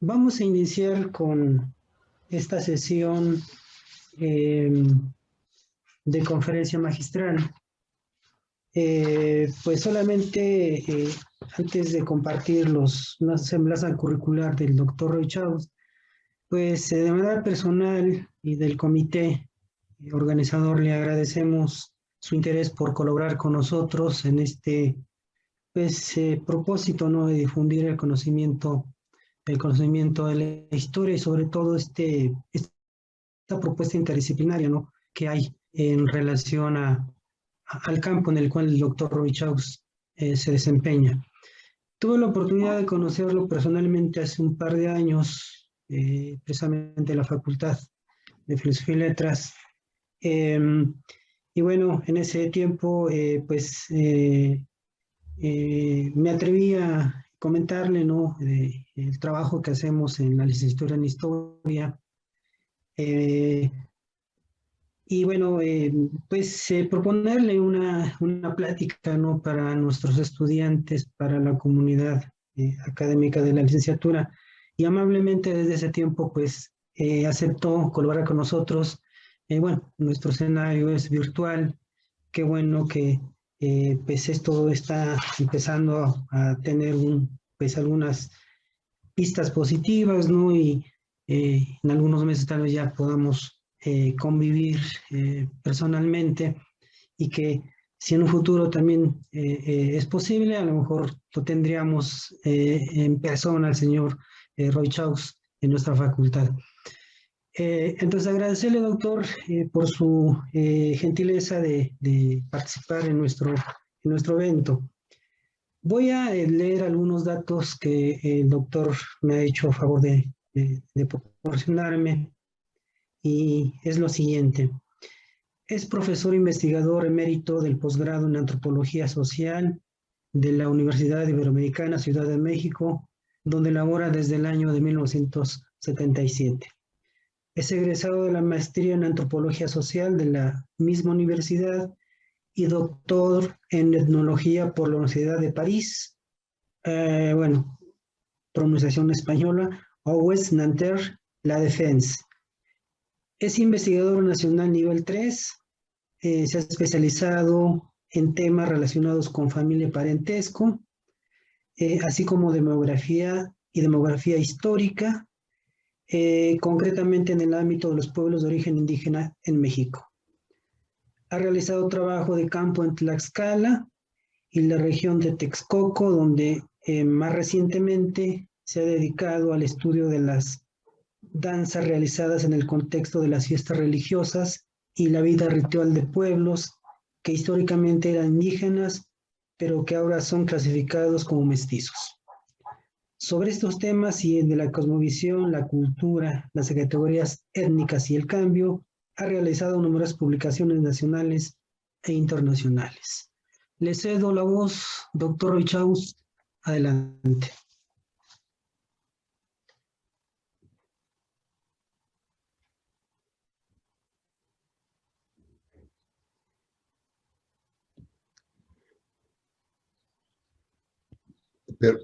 Vamos a iniciar con esta sesión eh, de conferencia magistral. Pues solamente antes de compartir la semblanza curricular del doctor Roy Chaus, pues de manera personal y del comité organizador le agradecemos su interés por colaborar con nosotros en este pues, propósito, ¿no?, de difundir el conocimiento de la historia y sobre todo esta propuesta interdisciplinaria, ¿no?, que hay en relación al campo en el cual el doctor Roy Chaus se desempeña. Tuve la oportunidad de conocerlo personalmente hace un par de años, precisamente en la Facultad de Filosofía y Letras. Y bueno, en ese tiempo, me atreví a comentarle, ¿no?, el trabajo que hacemos en la licenciatura en Historia. Y bueno, proponerle una plática, ¿no?, para nuestros estudiantes, para la comunidad académica de la licenciatura. Y amablemente desde ese tiempo, pues, aceptó colaborar con nosotros. Bueno, nuestro escenario es virtual. Qué bueno que pues esto está empezando a tener pues algunas pistas positivas, ¿no? Y en algunos meses tal vez ya podamos convivir personalmente, y que si en un futuro también es posible, a lo mejor lo tendríamos en persona al señor Roy Chaus en nuestra facultad. Entonces agradecerle, doctor, por su gentileza de participar en nuestro evento. Voy a leer algunos datos que el doctor me ha hecho favor de proporcionarme, y es lo siguiente. Es profesor investigador emérito del posgrado en Antropología Social de la Universidad Iberoamericana, Ciudad de México, donde labora desde el año de 1977. Es egresado de la maestría en Antropología Social de la misma universidad y doctor en Etnología por la Universidad de París. Bueno, pronunciación española, Aues Nanterre La Défense. Es investigador nacional nivel 3, se ha especializado en temas relacionados con familia y parentesco, así como demografía y demografía histórica, concretamente en el ámbito de los pueblos de origen indígena en México. Ha realizado trabajo de campo en Tlaxcala y la región de Texcoco, donde más recientemente se ha dedicado al estudio de las danzas realizadas en el contexto de las fiestas religiosas y la vida ritual de pueblos que históricamente eran indígenas, pero que ahora son clasificados como mestizos. Sobre estos temas y de la cosmovisión, la cultura, las categorías étnicas y el cambio, ha realizado numerosas publicaciones nacionales e internacionales. Le cedo la voz, doctor Roy Chaus. Adelante.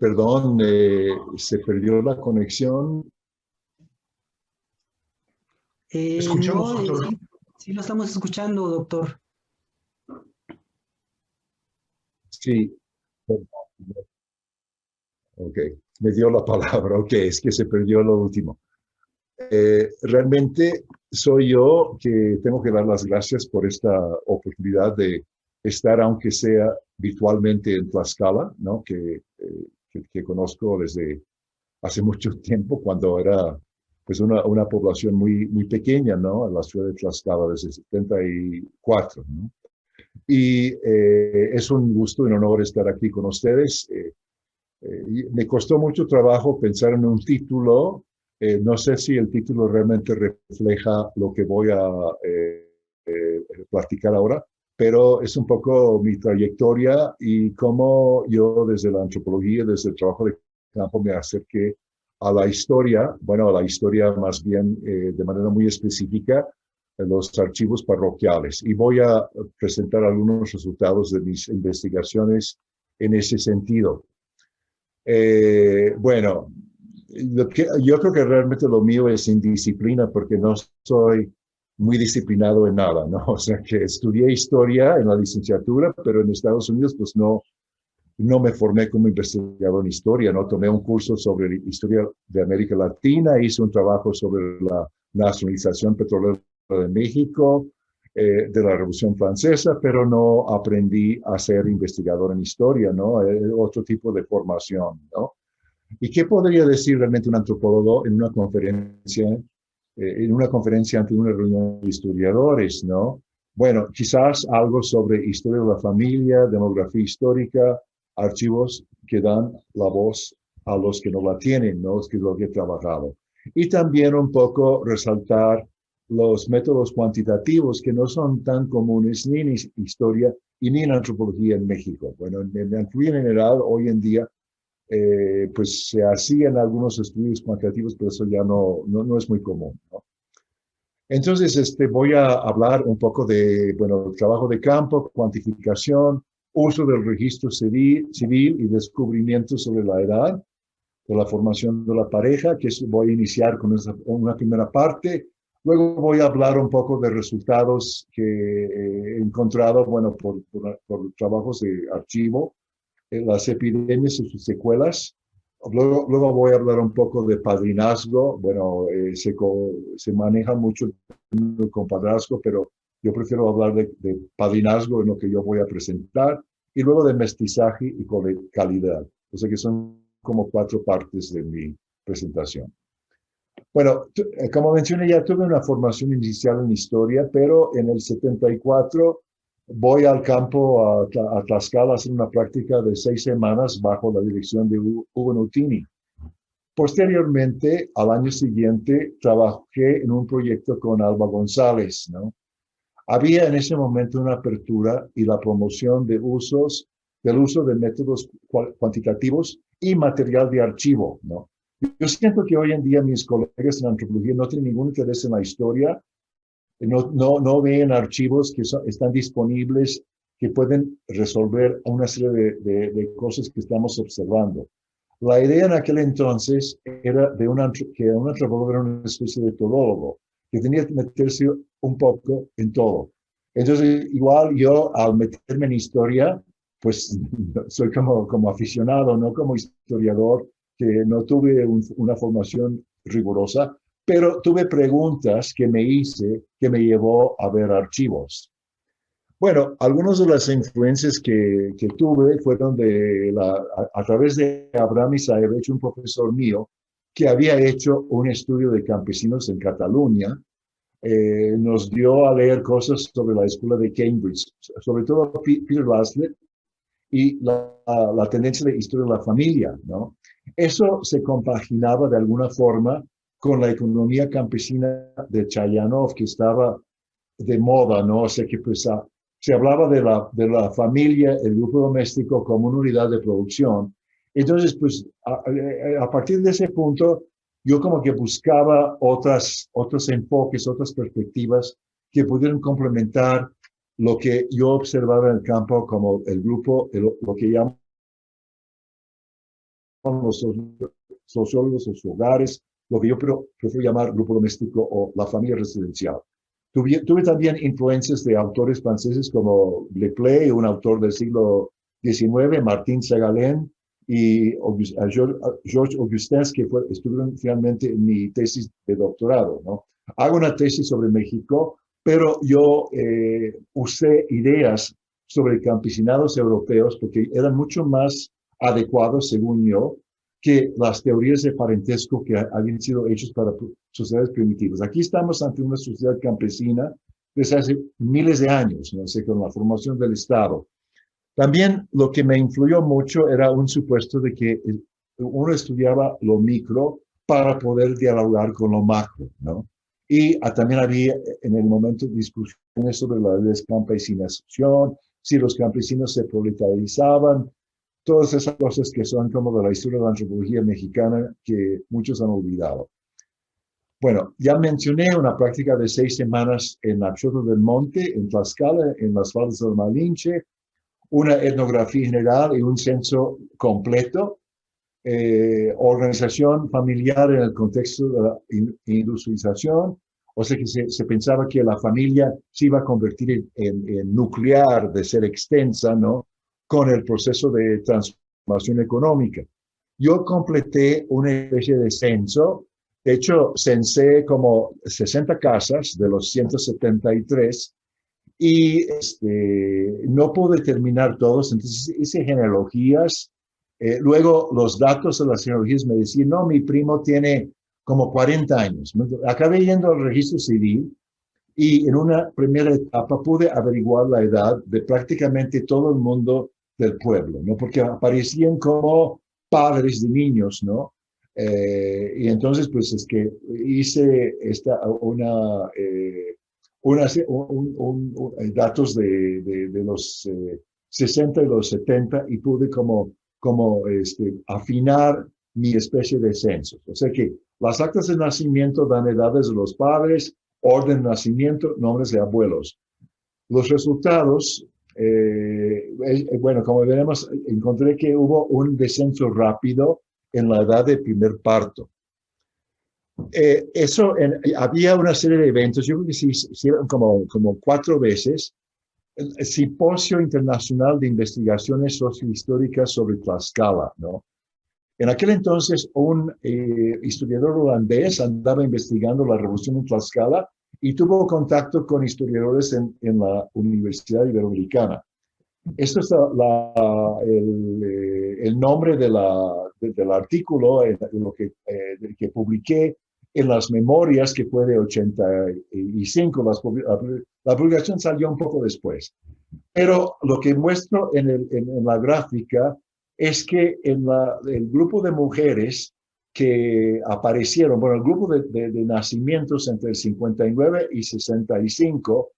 Perdón, se perdió la conexión. Escuchamos, no, doctor. Sí lo estamos escuchando, doctor. Sí. Ok, me dio la palabra. Ok, es que se perdió lo último. Realmente soy yo que tengo que dar las gracias por esta oportunidad de estar, aunque sea virtualmente, en Tlaxcala, ¿no? Que conozco desde hace mucho tiempo, cuando era pues una población muy pequeña, ¿no? En la ciudad de Tlaxcala desde 74, ¿no? Y es un gusto y un honor estar aquí con ustedes. Me costó mucho trabajo pensar en un título. No sé si el título realmente refleja lo que voy a platicar ahora, pero es un poco mi trayectoria y cómo yo desde la antropología, desde el trabajo de campo, me acerqué a la historia, bueno, a la historia más bien de manera muy específica, en los archivos parroquiales. Y voy a presentar algunos resultados de mis investigaciones en ese sentido. Bueno, Yo creo que realmente lo mío es indisciplina porque no soy muy disciplinado en nada, ¿no? O sea, que estudié historia en la licenciatura, pero en Estados Unidos pues no me formé como investigador en historia, ¿no? Tomé un curso sobre historia de América Latina, hice un trabajo sobre la nacionalización petrolera de México, de la Revolución Francesa, pero no aprendí a ser investigador en historia, ¿no? Otro tipo de formación, ¿no? ¿Y qué podría decir realmente un antropólogo en una conferencia ante una reunión de historiadores, ¿no? Bueno, quizás algo sobre historia de la familia, demografía histórica, archivos que dan la voz a los que no la tienen, ¿no? Es que es lo que he trabajado. Y también un poco resaltar los métodos cuantitativos que no son tan comunes ni en historia y ni en antropología en México. Bueno, en antropología en general, hoy en día, pues se hacían algunos estudios cuantitativos, pero eso ya no es muy común, ¿no? Entonces, voy a hablar un poco de, bueno, trabajo de campo, cuantificación, uso del registro civil y descubrimiento sobre la edad, de la formación de la pareja, que voy a iniciar con una primera parte. Luego voy a hablar un poco de resultados que he encontrado, bueno, por trabajos de archivo, las epidemias y sus secuelas. Luego voy a hablar un poco de padrinazgo. Bueno, se maneja mucho el compadrazgo, pero yo prefiero hablar de padrinazgo en lo que yo voy a presentar. Y luego de mestizaje y calidad. O sea que son como 4 partes de mi presentación. Bueno, como mencioné, ya tuve una formación inicial en historia, pero en el 74 voy al campo a Tlaxcala a hacer una práctica de 6 semanas bajo la dirección de Hugo Nutini. Posteriormente, al año siguiente, trabajé en un proyecto con Alba González, ¿no? Había en ese momento una apertura y la promoción del uso de métodos cuantitativos y material de archivo, ¿no? Yo siento que hoy en día mis colegas en antropología no tienen ningún interés en la historia, no ven archivos que están disponibles, que pueden resolver una serie de cosas que estamos observando. La idea en aquel entonces era que un antropólogo era una especie de todólogo, que tenía que meterse un poco en todo. Entonces, igual yo al meterme en historia, pues soy como aficionado, no como historiador, que no tuve una formación rigurosa, pero tuve preguntas que me hice que me llevó a ver archivos. Bueno, algunas de las influencias que tuve fueron a través de Abraham Isaevich, un profesor mío, que había hecho un estudio de campesinos en Cataluña. Nos dio a leer cosas sobre la escuela de Cambridge, sobre todo Peter Laslett y la tendencia de historia de la familia, ¿no? Eso se compaginaba de alguna forma con la economía campesina de Chayanov, que estaba de moda, ¿no? O sea que pues se hablaba de la familia, el grupo doméstico como una unidad de producción. Entonces, pues a partir de ese punto, yo como que buscaba otros enfoques, otras perspectivas que pudieran complementar lo que yo observaba en el campo como el grupo, lo que llaman los sociólogos, los hogares, lo que yo prefiero llamar grupo doméstico o la familia residencial. Tuve también influencias de autores franceses como Le Play, un autor del siglo XIX, Martín Segalen y Georges Augustin, que estuvieron finalmente en mi tesis de doctorado, ¿no? Hago una tesis sobre México, pero yo usé ideas sobre campesinados europeos porque eran mucho más adecuados, según yo, que las teorías de parentesco que habían sido hechas para sociedades primitivas. Aquí estamos ante una sociedad campesina desde hace miles de años, no sé, con la formación del Estado. También lo que me influyó mucho era un supuesto de que uno estudiaba lo micro para poder dialogar con lo macro, ¿no? Y también había en el momento discusiones sobre la descampesinización, si los campesinos se proletarizaban, todas esas cosas que son como de la historia de la antropología mexicana que muchos han olvidado. Bueno, ya mencioné una práctica de 6 semanas en Abchoto del Monte, en Tlaxcala, en las faldas del Malinche, una etnografía general y un censo completo. organización familiar en el contexto de la industrialización. O sea que se pensaba que la familia se iba a convertir en nuclear, de ser extensa, ¿no? Con el proceso de transformación económica. Yo completé una especie de censo. De hecho, censé como 60 casas de los 173 y no pude terminar todos, entonces hice genealogías. Luego los datos de las genealogías me decían, no, mi primo tiene como 40 años. Acabé yendo al registro civil y en una primera etapa pude averiguar la edad de prácticamente todo el mundo del pueblo, ¿no? Porque aparecían como padres de niños, ¿no? Y entonces, pues es que hice datos de los 60 y los 70 y pude como afinar mi especie de censos. O sea que las actas de nacimiento dan edades de los padres, orden de nacimiento, nombres de abuelos. Los resultados, bueno, como veremos, encontré que hubo un descenso rápido en la edad de primer parto. Había una serie de eventos, yo creo que se hicieron como 4 veces. El Simposio Internacional de Investigaciones Sociohistóricas sobre Tlaxcala, ¿no? En aquel entonces, un historiador holandés andaba investigando la revolución en Tlaxcala y tuvo contacto con historiadores en la Universidad Iberoamericana. Esto es el nombre del artículo que publiqué en las memorias, que fue de 85. La publicación salió un poco después. Pero lo que muestro en la gráfica es que el grupo de mujeres que aparecieron, bueno, el grupo de nacimientos entre el 59 y 65,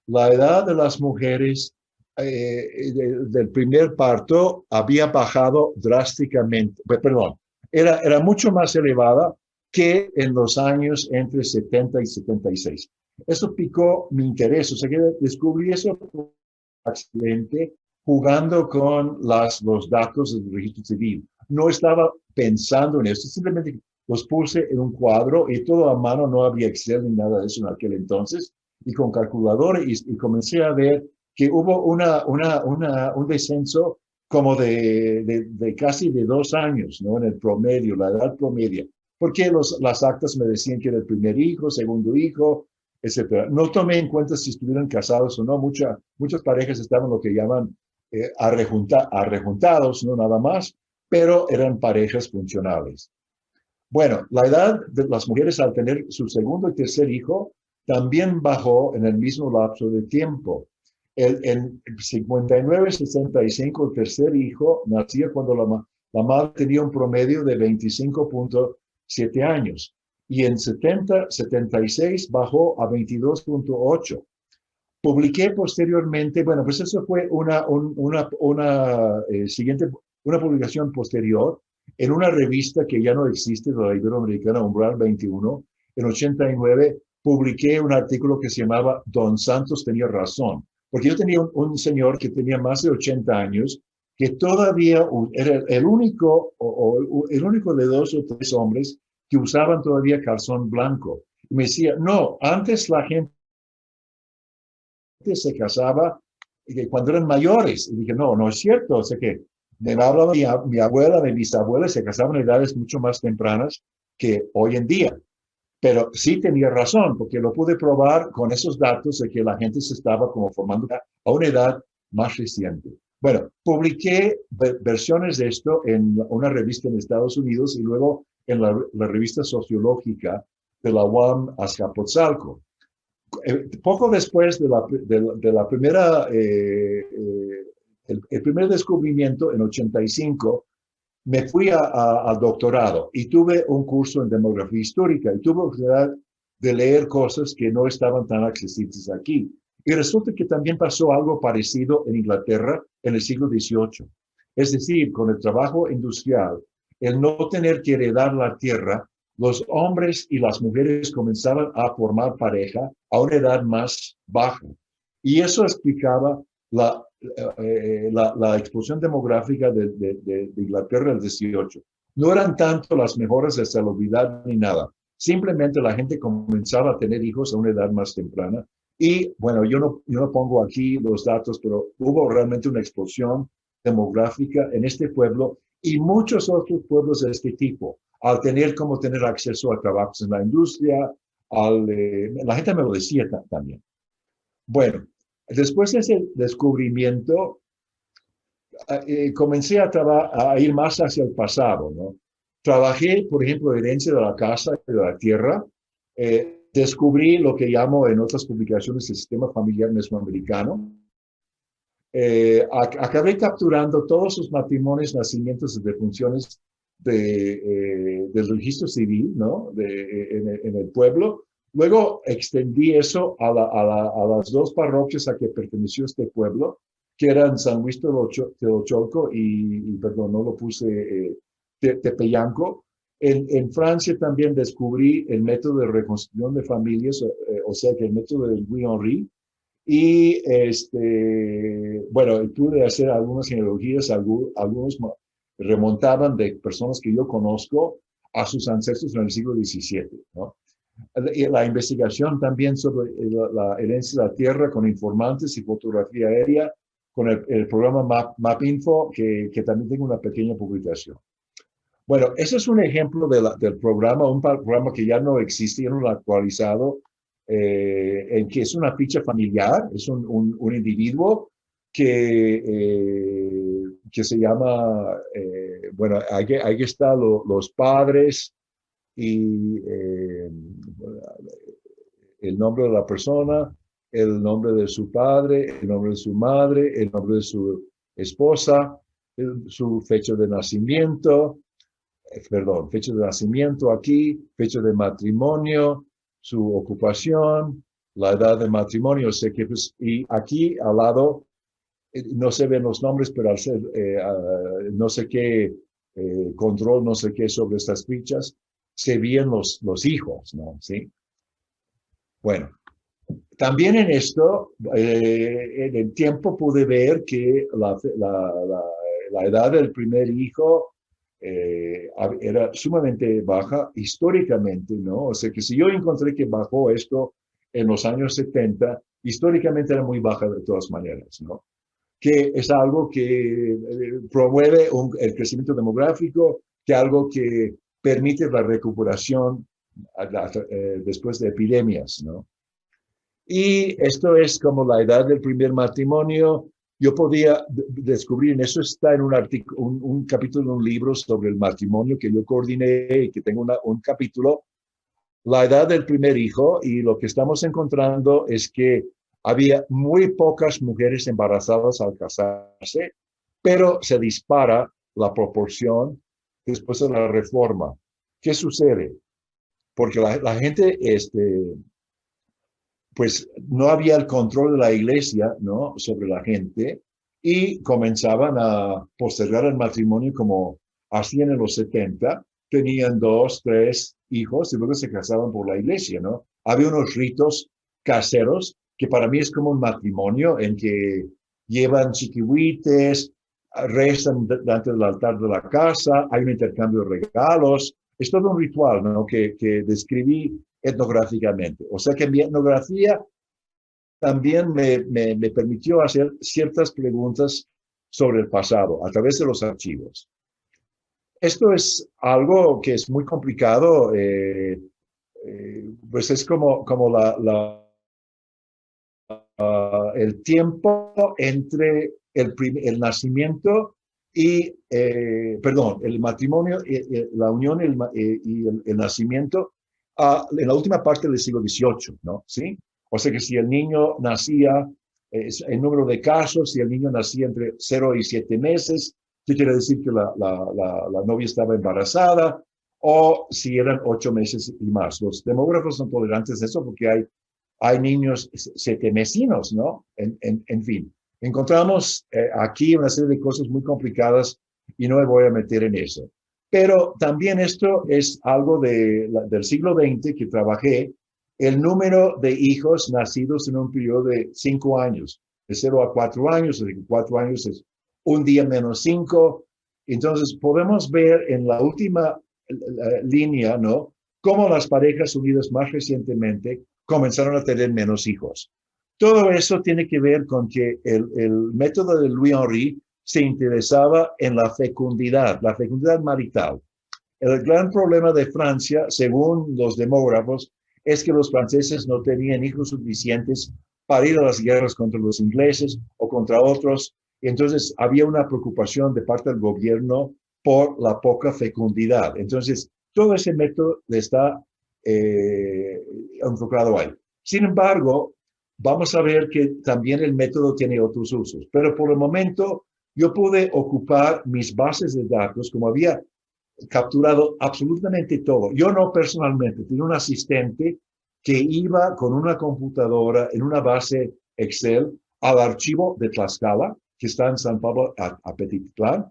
la edad de las mujeres del primer parto había bajado drásticamente, perdón, era mucho más elevada que en los años entre 70 y 76. Eso picó mi interés, o sea que descubrí eso accidente jugando con los datos del registro civil. No estaba pensando en eso, simplemente los puse en un cuadro y todo a mano, no había Excel ni nada de eso en aquel entonces, y con calculadora y comencé a ver que hubo un descenso como de casi de 2 años, ¿no? En el promedio, la edad promedia. Porque las actas me decían que era el primer hijo, segundo hijo, etcétera. No tomé en cuenta si estuvieran casados o no. Muchas parejas estaban lo que llaman arrejuntados, no nada más, pero eran parejas funcionales. Bueno, la edad de las mujeres al tener su segundo y tercer hijo también bajó en el mismo lapso de tiempo. En 59-65, el tercer hijo nacía cuando la madre tenía un promedio de 25.7 años y en 76 bajó a 22.8. Publiqué posteriormente, bueno, pues eso fue una publicación posterior en una revista que ya no existe, de la Iberoamericana, Umbral 21. En 89 publiqué un artículo que se llamaba Don Santos tenía razón, porque yo tenía un señor que tenía más de 80 años, que todavía era el único de 2 o 3 hombres que usaban todavía calzón blanco. Y me decía, no, antes la gente se casaba cuando eran mayores. Y dije, no es cierto. O sea que me hablaba mi abuela, mi bisabuela, se casaban a edades mucho más tempranas que hoy en día. Pero sí tenía razón, porque lo pude probar con esos datos de que la gente se estaba como formando a una edad más reciente. Bueno, publiqué versiones de esto en una revista en Estados Unidos y luego en la revista sociológica de la UAM Azcapotzalco. Poco después de la primera, el primer descubrimiento en 85, me fui al doctorado y tuve un curso en demografía histórica y tuve la oportunidad de leer cosas que no estaban tan accesibles aquí. Y resulta que también pasó algo parecido en Inglaterra en el siglo XVIII. Es decir, con el trabajo industrial, el no tener que heredar la tierra, los hombres y las mujeres comenzaban a formar pareja a una edad más baja. Y eso explicaba la explosión demográfica de Inglaterra del 18. No eran tanto las mejoras de salubridad ni nada. Simplemente la gente comenzaba a tener hijos a una edad más temprana. Y bueno, yo no pongo aquí los datos, pero hubo realmente una explosión demográfica en este pueblo y muchos otros pueblos de este tipo, al tener acceso a trabajos en la industria, la gente me lo decía también. Bueno, después de ese descubrimiento, comencé a ir más hacia el pasado, ¿no? Trabajé, por ejemplo, herencia de la casa y de la tierra. Descubrí lo que llamo en otras publicaciones el sistema familiar mesoamericano. Acabé capturando todos sus matrimonios, nacimientos y defunciones del registro civil, ¿no? En el pueblo. Luego extendí eso a las dos parroquias a que perteneció este pueblo, que eran San Luis Teocholco perdón, no lo puse, Tepeyanco. En Francia también descubrí el método de reconstrucción de familias, o sea que el método de Louis Henry. Y bueno, pude hacer algunas genealogías, algunos remontaban de personas que yo conozco a sus ancestros en el siglo XVII, ¿no? La investigación también sobre la herencia de la tierra con informantes y fotografía aérea, con el programa MapInfo, que también tengo una pequeña publicación. Bueno, ese es un ejemplo del programa, un programa que ya no existe, ya no lo ha actualizado, en que es una ficha familiar, es un individuo que se llama, bueno, ahí están los padres y el nombre de la persona, el nombre de su padre, el nombre de su madre, el nombre de su esposa, su fecha de nacimiento, perdón, fecha de nacimiento aquí, fecha de matrimonio, su ocupación, la edad de matrimonio, sé que pues, y aquí al lado no se ven los nombres, pero al ser no sé qué control, no sé qué sobre estas fichas, se veían los hijos, ¿no? ¿Sí? Bueno, también en esto, en el tiempo pude ver que la edad del primer hijo era sumamente baja históricamente, ¿no? O sea que si yo encontré que bajó esto en los años 70, históricamente era muy baja de todas maneras, ¿no? Que es algo que promueve el crecimiento demográfico, que algo que permite la recuperación después de epidemias, ¿no? Y esto es como la edad del primer matrimonio. Yo podía descubrir, en eso está en un capítulo de un libro sobre el matrimonio que yo coordiné y que tengo un capítulo, la edad del primer hijo, y lo que estamos encontrando es que había muy pocas mujeres embarazadas al casarse, pero se dispara la proporción después de la reforma. ¿Qué sucede? Porque la gente, pues no había el control de la iglesia, ¿no? Sobre la gente y comenzaban a postergar el matrimonio como hacían en los 70, tenían 2, 3 hijos y luego se casaban por la iglesia, ¿no? Había unos ritos caseros que para mí es como un matrimonio en que llevan chiquihuites, rezan delante del altar de la casa, hay un intercambio de regalos, es todo un ritual, ¿no? Que describí etnográficamente. O sea que mi etnografía también me permitió hacer ciertas preguntas sobre el pasado a través de los archivos. Esto es algo que es muy complicado, pues es como el tiempo entre el nacimiento y, perdón, el matrimonio, la unión y el nacimiento en la última parte del siglo XVIII, ¿no? ¿Sí? O sea que si el niño nacía, el número de casos, si el niño nacía entre 0 y 7 meses, ¿qué quiere decir que la novia estaba embarazada? O si eran 8 meses y más. Los demógrafos son tolerantes de eso porque hay niños setemesinos, ¿no? En fin, encontramos aquí una serie de cosas muy complicadas y no me voy a meter en eso. Pero también esto es algo del siglo XX que trabajé, el número de hijos nacidos en un periodo de 5 años, de 0 a 4 años, o sea que 4 años es un día menos 5, Entonces, podemos ver en la última línea, ¿no? Cómo las parejas unidas más recientemente comenzaron a tener menos hijos. Todo eso tiene que ver con que el método de Louis Henry se interesaba en la fecundidad marital. El gran problema de Francia, según los demógrafos, es que los franceses no tenían hijos suficientes para ir a las guerras contra los ingleses o contra otros. Y entonces había una preocupación de parte del gobierno por la poca fecundidad. Entonces, todo ese método está enfocado ahí. Sin embargo, vamos a ver que también el método tiene otros usos. Pero por el momento, yo pude ocupar mis bases de datos, como había capturado absolutamente todo. Yo no personalmente, tenía un asistente que iba con una computadora en una base Excel al archivo de Tlaxcala, que está en San Pablo, Apetitlán.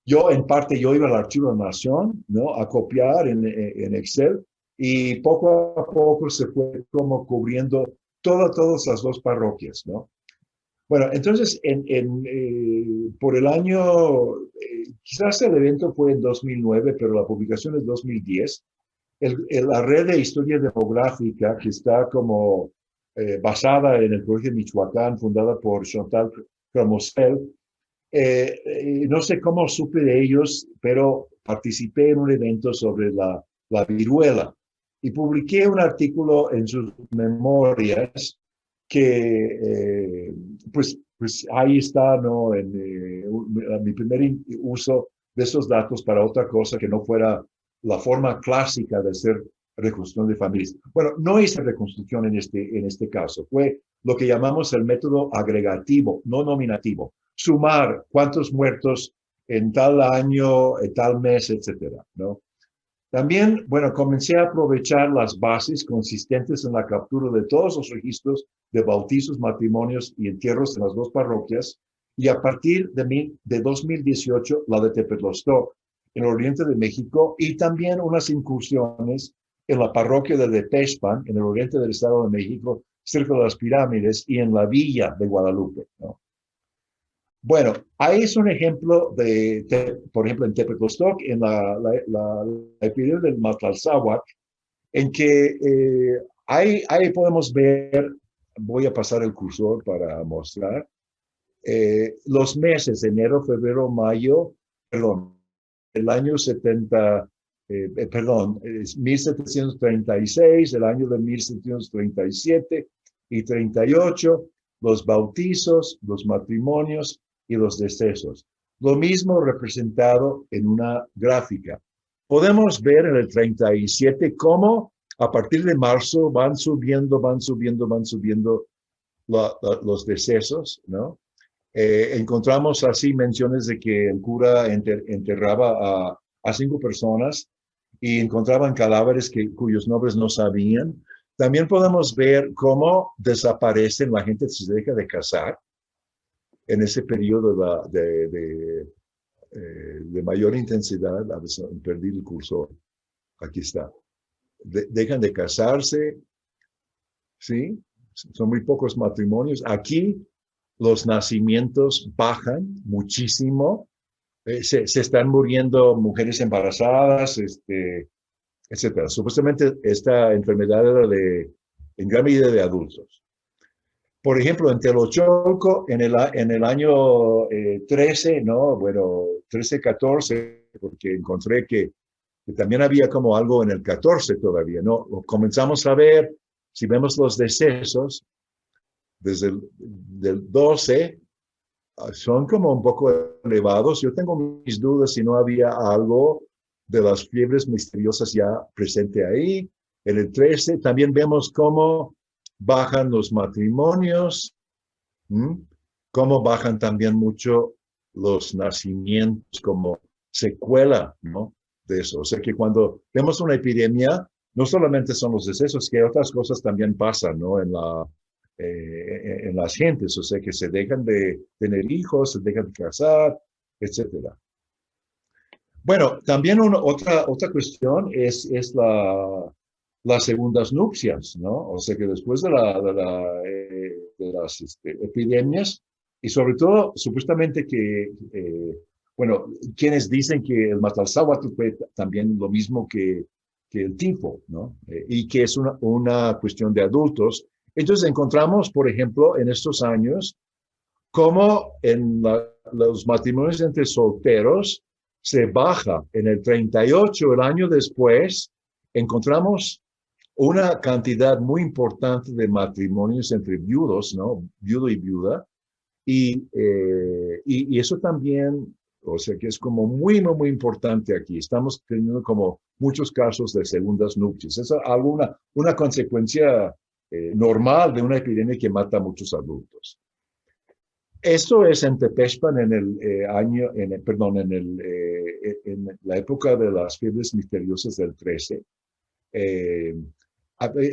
Yo, en parte, yo iba al archivo de Nación, ¿no? A copiar en Excel, y poco a poco se fue como cubriendo todas las dos parroquias, ¿no? Bueno, entonces, por el año, quizás el evento fue en 2009, pero la publicación es 2010. La red de historia demográfica, que está como basada en el Colegio de Michoacán, fundada por Chantal Cramosel, no sé cómo supe de ellos, pero participé en un evento sobre la viruela y publiqué un artículo en sus memorias que, pues ahí está, ¿no? Mi primer uso de esos datos para otra cosa que no fuera la forma clásica de hacer reconstrucción de familias. Bueno, no hice reconstrucción en este caso, fue lo que llamamos el método agregativo, no nominativo. Sumar cuántos muertos en tal año, en tal mes, etcétera, ¿no? También, bueno, comencé a aprovechar las bases consistentes en la captura de todos los registros de bautizos, matrimonios y entierros en las dos parroquias, y a partir de 2018, la de Tepetlostoc, en el oriente de México, y también unas incursiones en la parroquia de Tepexpan, en el oriente del Estado de México, cerca de las pirámides, y en la villa de Guadalupe, ¿no? Bueno, ahí es un ejemplo por ejemplo, en Tepetlostoc, en la epidemia del Matlalzáhuac, en que ahí podemos ver, voy a pasar el cursor para mostrar, los meses, enero, febrero, mayo, perdón, el año 1736, el año de 1737 y 38, los bautizos, los matrimonios y los decesos. Lo mismo representado en una gráfica. Podemos ver en el 37 cómo a partir de marzo van subiendo los decesos, ¿no? Encontramos así menciones de que el cura enterraba a 5 personas y encontraban cadáveres cuyos nombres no sabían. También podemos ver cómo desaparecen, la gente se deja de casar en ese periodo de mayor intensidad. A veces perdí el cursor. Aquí está. Dejan de casarse, ¿sí? Son muy pocos matrimonios. Aquí los nacimientos bajan muchísimo. Se están muriendo mujeres embarazadas, etcétera. Supuestamente esta enfermedad era en gran medida de adultos. Por ejemplo, en Telocholco, en el año 13, ¿no? Bueno, 13, 14, porque encontré que también había como algo en el 14 todavía, ¿no? Comenzamos a ver, si vemos los decesos, desde el 12, son como un poco elevados. Yo tengo mis dudas si no había algo de las fiebres misteriosas ya presente ahí. En el 13 también vemos cómo bajan los matrimonios, cómo bajan también mucho los nacimientos como secuela, ¿no? De eso. O sea que cuando vemos una epidemia, no solamente son los decesos, que otras cosas también pasan, ¿no? En las gentes, o sea que se dejan de tener hijos, se dejan de casar, etcétera. Bueno, también otra cuestión es las segundas nupcias, ¿no? O sea que después de las epidemias, y sobre todo, supuestamente que bueno, quienes dicen que el Matalsáhuatl fue también lo mismo que el tifo, ¿no? Y que es una cuestión de adultos. Entonces encontramos, por ejemplo, en estos años, cómo en los matrimonios entre solteros se baja en el 38, el año después, encontramos una cantidad muy importante de matrimonios entre viudos, ¿no? Viudo y viuda. Y eso también, o sea, que es como muy, muy, muy importante aquí. Estamos teniendo como muchos casos de segundas nupcias. Es una consecuencia normal de una epidemia que mata a muchos adultos. Esto es en Tepexpan en el perdón, en la época de las fiebres misteriosas del 13. Eh,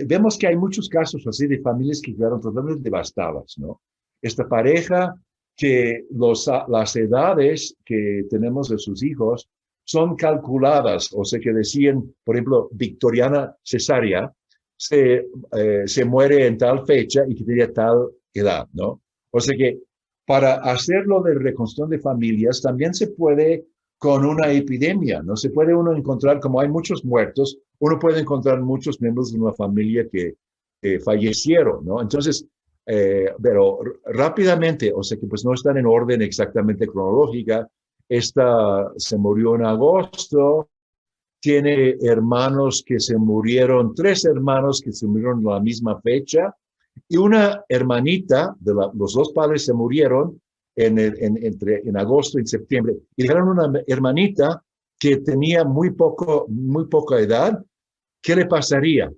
Vemos que hay muchos casos así de familias que quedaron totalmente devastadas, ¿no? Esta pareja que las edades que tenemos de sus hijos son calculadas, o sea que decían, por ejemplo, Victoriana cesárea se muere en tal fecha y que tenía tal edad, ¿no? O sea que para hacerlo de reconstrucción de familias también se puede con una epidemia, ¿no? Se puede uno encontrar, como hay muchos muertos, uno puede encontrar muchos miembros de una familia que fallecieron, ¿no? Entonces, pero rápidamente, o sea que pues no están en orden exactamente cronológica. Esta se murió en agosto, tiene hermanos que se murieron, 3 hermanos que se murieron en la misma fecha, y una hermanita, los 2 padres se murieron en agosto y septiembre, y dejaron una hermanita que tenía muy poca edad. ¿Qué le pasaría?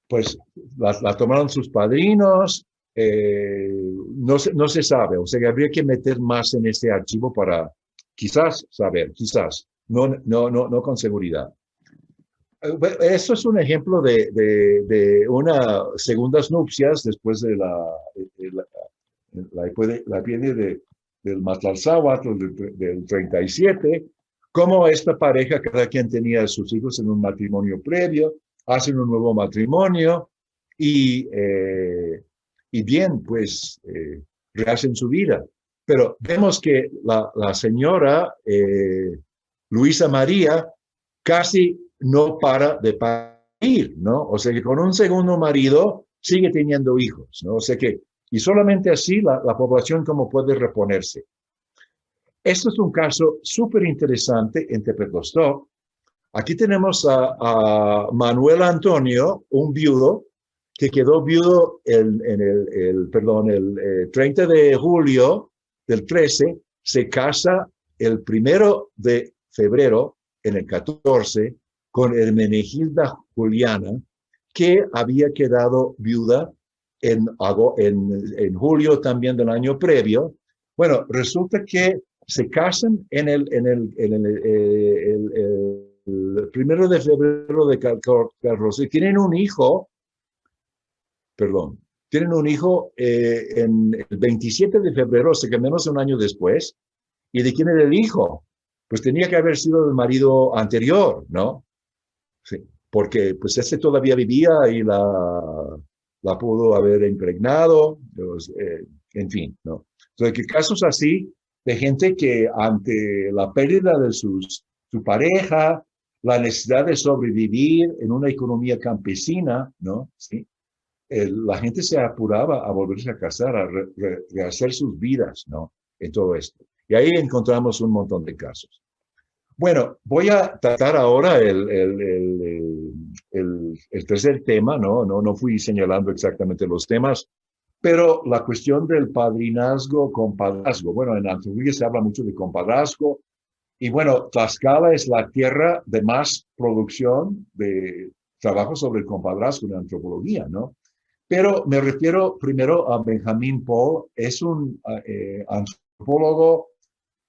Pues la tomaron sus padrinos, no se sabe, o sea que habría que meter más en este archivo para quizás saber, quizás, no con seguridad. Eso es un ejemplo de una segundas nupcias después de la epidemia del Matalsáhuatl del 37, cómo esta pareja, cada quien tenía a sus hijos en un matrimonio previo, hacen un nuevo matrimonio y bien, pues rehacen su vida. Pero vemos que la señora Luisa María casi no para de parir, ¿no? O sea que con un segundo marido sigue teniendo hijos, ¿no? O sea que, y solamente así la población como puede reponerse. Esto es un caso súper interesante en Tepetostó. Aquí tenemos a Manuel Antonio, un viudo, que quedó viudo el 30 de julio del 13, se casa el 1 de febrero, en el 14, con Hermenegilda Juliana, que había quedado viuda en julio también del año previo. Bueno, resulta que se casan el 1 de febrero de 14. Tienen un hijo en el 27 de febrero, o sea que menos de un año después. ¿Y de quién era el hijo? Pues tenía que haber sido del marido anterior, ¿no? Sí, porque pues este todavía vivía y la pudo haber impregnado, pues, en fin, ¿no? Entonces, que casos así de gente que ante la pérdida de su pareja, la necesidad de sobrevivir en una economía campesina, ¿no? Sí, la gente se apuraba a volverse a casar, a rehacer sus vidas, ¿no? En todo esto. Y ahí encontramos un montón de casos. Bueno, voy a tratar ahora el tercer tema, ¿no? No fui señalando exactamente los temas, pero la cuestión del padrinazgo, compadrazgo. Bueno, en antropología se habla mucho de compadrazgo, y bueno, Tlaxcala es la tierra de más producción de trabajo sobre el compadrazgo en antropología, ¿no? Pero me refiero primero a Benjamin Paul, es un antropólogo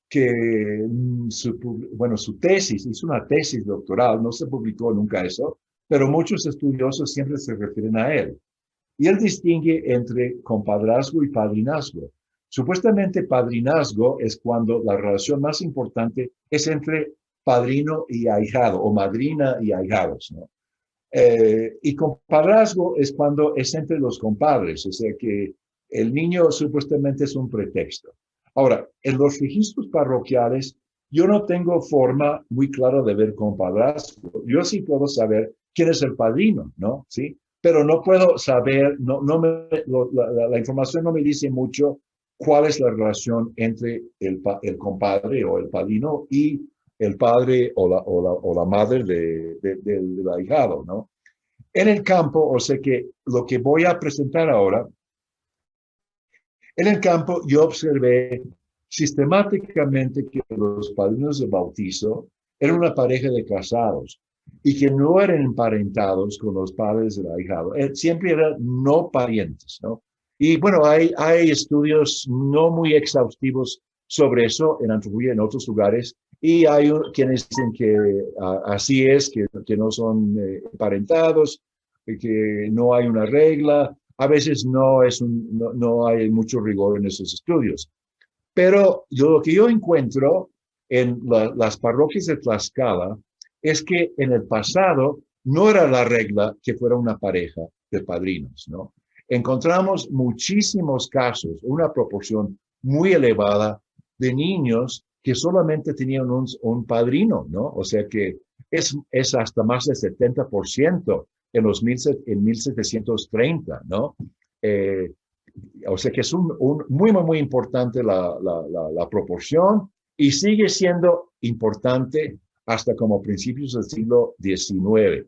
que su tesis, hizo una tesis doctoral, no se publicó nunca eso, pero muchos estudiosos siempre se refieren a él. Y él distingue entre compadrazgo y padrinazgo. Supuestamente padrinazgo es cuando la relación más importante es entre padrino y ahijado, o madrina y ahijados, ¿no? Y compadrazgo es cuando es entre los compadres, o sea que el niño supuestamente es un pretexto. Ahora, en los registros parroquiales yo no tengo forma muy clara de ver con padrastro. Yo sí puedo saber quién es el padrino, ¿no? ¿Sí? Pero no puedo saber, la información no me dice mucho cuál es la relación entre el compadre o el padrino y el padre o la madre del ahijado, ¿no? En el campo, o sea que lo que voy a presentar ahora, en el campo yo observé sistemáticamente que los padrinos de bautizo eran una pareja de casados y que no eran emparentados con los padres del ahijado. Siempre eran no parientes, ¿no? Y bueno, hay estudios no muy exhaustivos sobre eso en antropología en otros lugares y hay quienes dicen que así es, que no son emparentados, que no hay una regla. A veces no hay mucho rigor en esos estudios. Pero lo que yo encuentro en las parroquias de Tlaxcala es que en el pasado no era la regla que fuera una pareja de padrinos, ¿no? Encontramos muchísimos casos, una proporción muy elevada de niños que solamente tenían un padrino, ¿no? O sea que es hasta más del 70% en 1730, ¿no? Eh, o sea que es muy importante la proporción y sigue siendo importante hasta como principios del siglo XIX.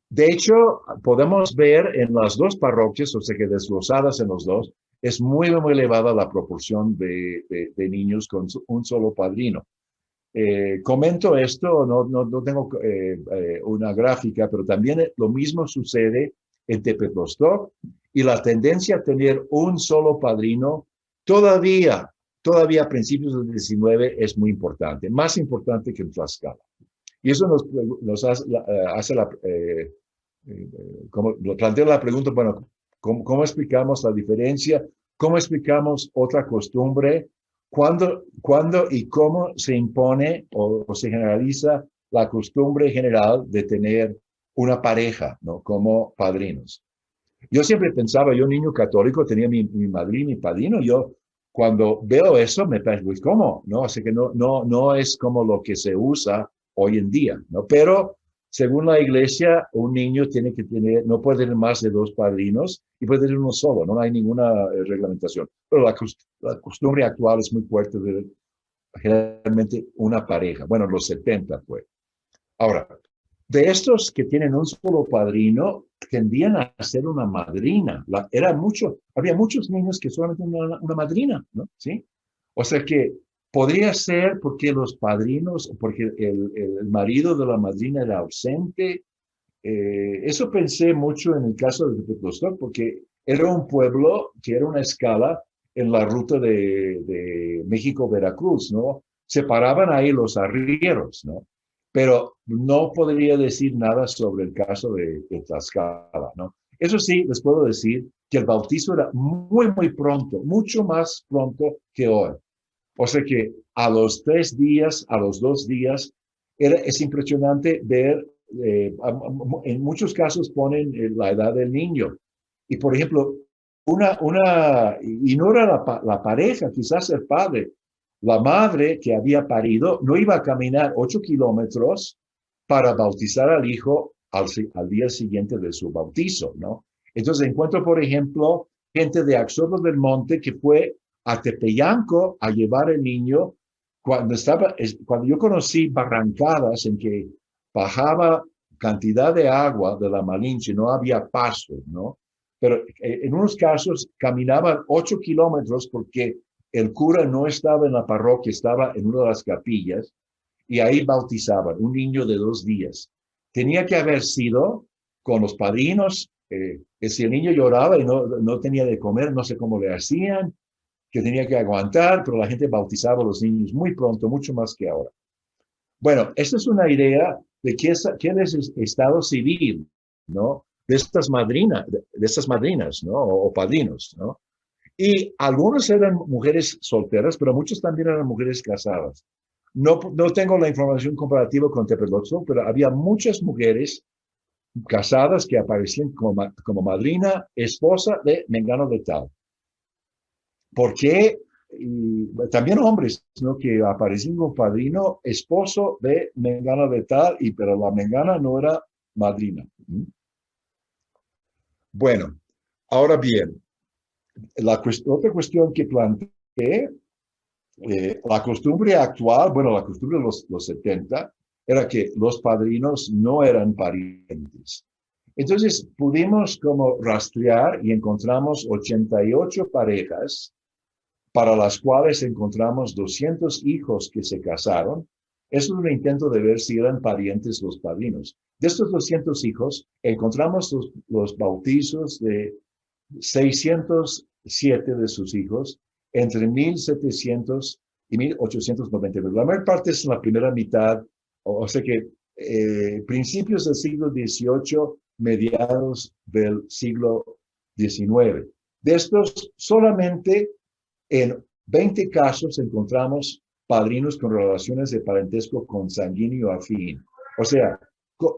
De hecho, podemos ver en las dos parroquias, o sea que desglosadas en los dos, es muy elevada la proporción de niños con un solo padrino. Comento esto, no tengo una gráfica, pero también lo mismo sucede en Tepetostok y la tendencia a tener un solo padrino todavía a principios del 19 es muy importante, más importante que en Tlaxcala. Y eso nos hace como planteo la pregunta, bueno, ¿cómo explicamos la diferencia? ¿Cómo explicamos otra costumbre? ¿Cuándo y cómo se impone o se generaliza la costumbre general de tener una pareja, ¿no? Como padrinos? Yo siempre pensaba, yo niño católico tenía mi madrina y padrino, yo cuando veo eso me pienso, pues, ¿cómo? ¿No? Así que no es como lo que se usa hoy en día, ¿no? Pero según la iglesia, un niño no puede tener más de dos padrinos y puede tener uno solo, no hay ninguna reglamentación. Pero la costumbre actual es muy fuerte de generalmente una pareja. Bueno, los 70 fue. Ahora, de estos que tienen un solo padrino, tendían a ser una madrina. Había muchos niños que solamente una madrina, ¿no? ¿Sí? O sea que podría ser porque los padrinos, porque el marido de la madrina era ausente. Eso pensé mucho en el caso de Tepetostok, porque era un pueblo que era una escala en la ruta de México-Veracruz, ¿no? Se paraban ahí los arrieros, ¿no? Pero no podría decir nada sobre el caso de Tlaxcala, ¿no? Eso sí, les puedo decir que el bautizo era muy pronto, mucho más pronto que hoy. O sea que a los 3 días, a los 2 días, es impresionante ver, en muchos casos ponen la edad del niño. Y por ejemplo, y no era la pareja, quizás el padre, la madre que había parido no iba a caminar 8 kilómetros para bautizar al hijo al día siguiente de su bautizo, ¿no? Entonces encuentro, por ejemplo, gente de Axoto del Monte que fue a Tepeyanco a llevar al niño cuando yo conocí barrancadas en que bajaba cantidad de agua de la Malinche, no había paso, ¿no? Pero en unos casos caminaban 8 kilómetros porque el cura no estaba en la parroquia, estaba en una de las capillas y ahí bautizaban un niño de 2 días. Tenía que haber sido con los padrinos, si el niño lloraba y no tenía de comer, no sé cómo le hacían, que tenía que aguantar, pero la gente bautizaba a los niños muy pronto, mucho más que ahora. Bueno, esta es una idea de qué es el estado civil, ¿no? De estas madrinas, ¿no? O padrinos, ¿no? Y algunos eran mujeres solteras, pero muchos también eran mujeres casadas. No tengo la información comparativa con Tepetostok, pero había muchas mujeres casadas que aparecían como madrina, esposa de Mengano de tal. ¿Por qué? y también hombres, ¿no? Que aparecían como padrino, esposo de Mengana de tal, pero la Mengana no era madrina. Bueno, ahora bien, otra cuestión que planteé, la costumbre actual, bueno, la costumbre de los 70, era que los padrinos no eran parientes. Entonces pudimos como rastrear y encontramos 88 parejas para las cuales encontramos 200 hijos que se casaron. Eso es un intento de ver si eran parientes los padrinos. De estos 200 hijos, encontramos los bautizos de 607 de sus hijos entre 1700 y 1890. La mayor parte es en la primera mitad, o sea que principios del siglo XVIII, mediados del siglo XIX. De estos, solamente en 20 casos encontramos padrinos con relaciones de parentesco consanguíneo afín. O sea,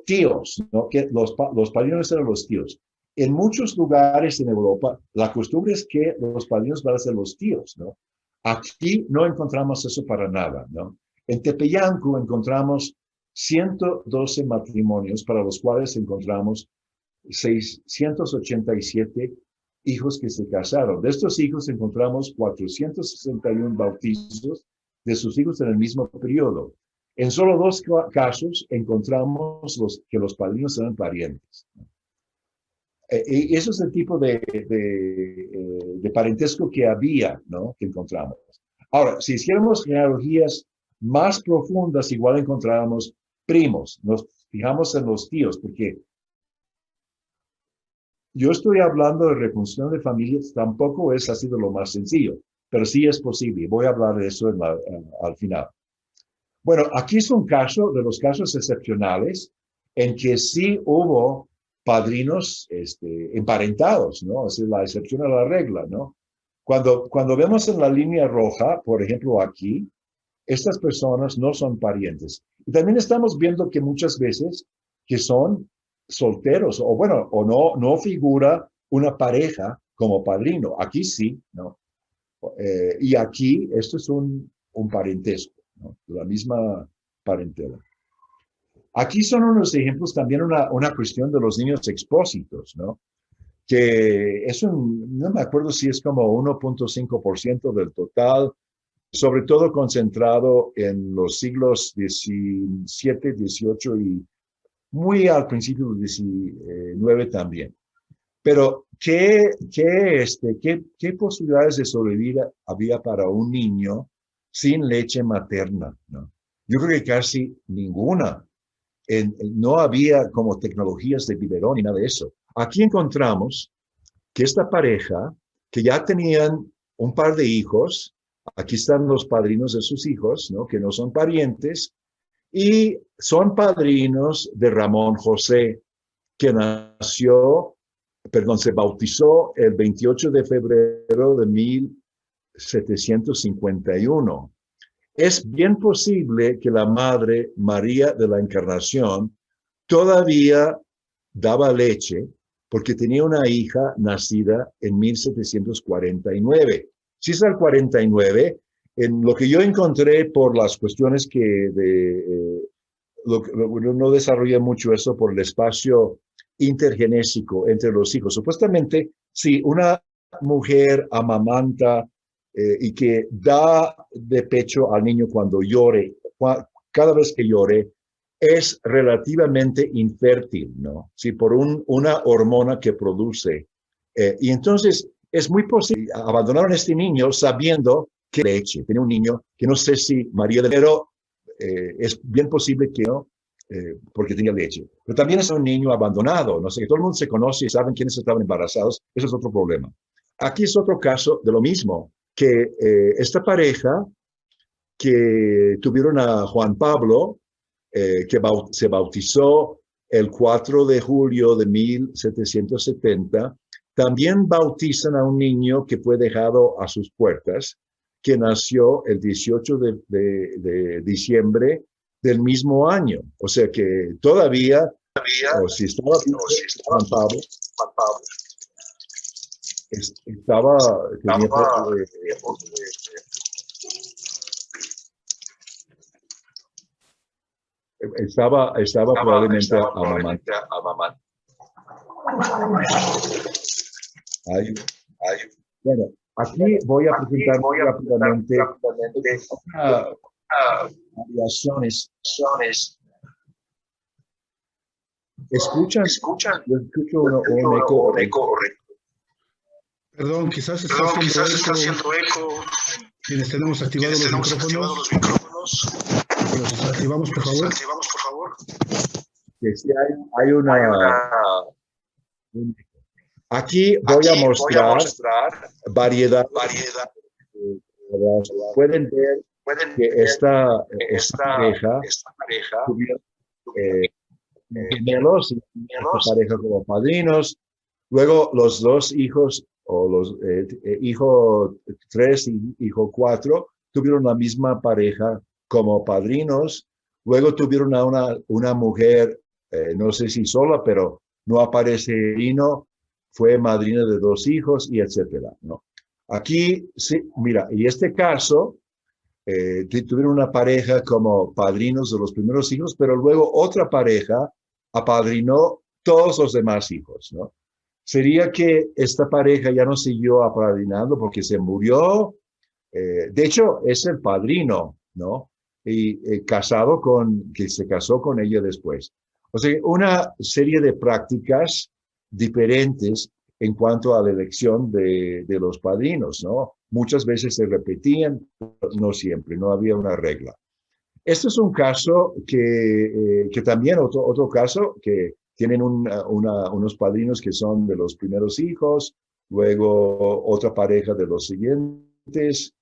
tíos, ¿no? Que los padrinos eran los tíos. En muchos lugares en Europa, la costumbre es que los padrinos van a ser los tíos, ¿no? Aquí no encontramos eso para nada, ¿no? En Tepeyanco encontramos 112 matrimonios para los cuales encontramos 687 hijos que se casaron. De estos hijos encontramos 461 bautizos de sus hijos en el mismo periodo. En solo 2 casos encontramos que los padrinos eran parientes. Y eso es el tipo de parentesco que había, ¿no? Que encontramos. Ahora, si hiciéramos genealogías más profundas, igual encontrábamos primos. Nos fijamos en los tíos, porque yo estoy hablando de reconstrucción de familias, tampoco ha sido lo más sencillo, pero sí es posible. Voy a hablar de eso al final. Bueno, aquí es un caso de los casos excepcionales en que sí hubo padrinos emparentados, ¿no? Es la excepción a la regla, ¿no? Cuando vemos en la línea roja, por ejemplo aquí, estas personas no son parientes. Y también estamos viendo que muchas veces que son solteros, o bueno, o no figura una pareja como padrino. Aquí sí, ¿no? Y aquí esto es un parentesco, ¿no? La misma parentela. Aquí son unos ejemplos, también una cuestión de los niños expósitos, ¿no? Que es no me acuerdo si es como 1.5% del total, sobre todo concentrado en los siglos XVII, XVIII y muy al principio del XIX también. Pero, ¿qué posibilidades de sobrevivir había para un niño sin leche materna, ¿no? Yo creo que casi ninguna. No había como tecnologías de biberón ni nada de eso. Aquí encontramos que esta pareja, que ya tenían un par de hijos, aquí están los padrinos de sus hijos, ¿no? Que no son parientes, y son padrinos de Ramón José, que se bautizó el 28 de febrero de 1751. Es bien posible que la madre María de la Encarnación todavía daba leche porque tenía una hija nacida en 1749. Si es el 49, en lo que yo encontré por las cuestiones que no desarrolla mucho eso por el espacio intergenésico entre los hijos. Supuestamente, si una mujer amamanta y que da de pecho al niño cuando llore, cada vez que llore, es relativamente infértil, ¿no? Sí, por una hormona que produce. Y entonces es muy posible, abandonaron a este niño sabiendo que leche, tenía un niño que no sé si María de pero es bien posible que no, porque tenía leche. Pero también es un niño abandonado, no sé, que todo el mundo se conoce y saben quiénes estaban embarazados, eso es otro problema. Aquí es otro caso de lo mismo, que esta pareja que tuvieron a Juan Pablo, que se bautizó el 4 de julio de 1770, también bautizan a un niño que fue dejado a sus puertas, que nació el 18 de diciembre del mismo año. O sea que todavía, o si estaba Juan Pablo, estaba, tenía, estaba probablemente amamantando. Bueno, aquí voy a presentar rápidamente variaciones. ¿Escuchan? Yo escucho un eco. Perdón, quizás está haciendo eco. Quienes tenemos activados los micrófonos. Los desactivamos, por favor. Que si hay una... Aquí voy a mostrar variedad. Pueden ver que esta pareja tuvieron gemelos, esta pareja como padrinos. Luego los dos hijos, o los hijo 3 y hijo 4, tuvieron la misma pareja como padrinos. Luego tuvieron a una mujer, no sé si sola, pero no aparece vino, fue madrina de 2 hijos y etcétera, ¿no? Aquí, sí, mira, y este caso, tuvieron una pareja como padrinos de los primeros hijos, pero luego otra pareja apadrinó todos los demás hijos, ¿no? Sería que esta pareja ya no siguió apadrinando porque se murió. De hecho, es el padrino, ¿no? Y que se casó con ella después. O sea, una serie de prácticas diferentes en cuanto a la elección de los padrinos, ¿no? Muchas veces se repetían, no siempre, no había una regla. Este es un caso que también, otro caso, que tienen unos padrinos que son de los primeros hijos, luego otra pareja de los siguientes,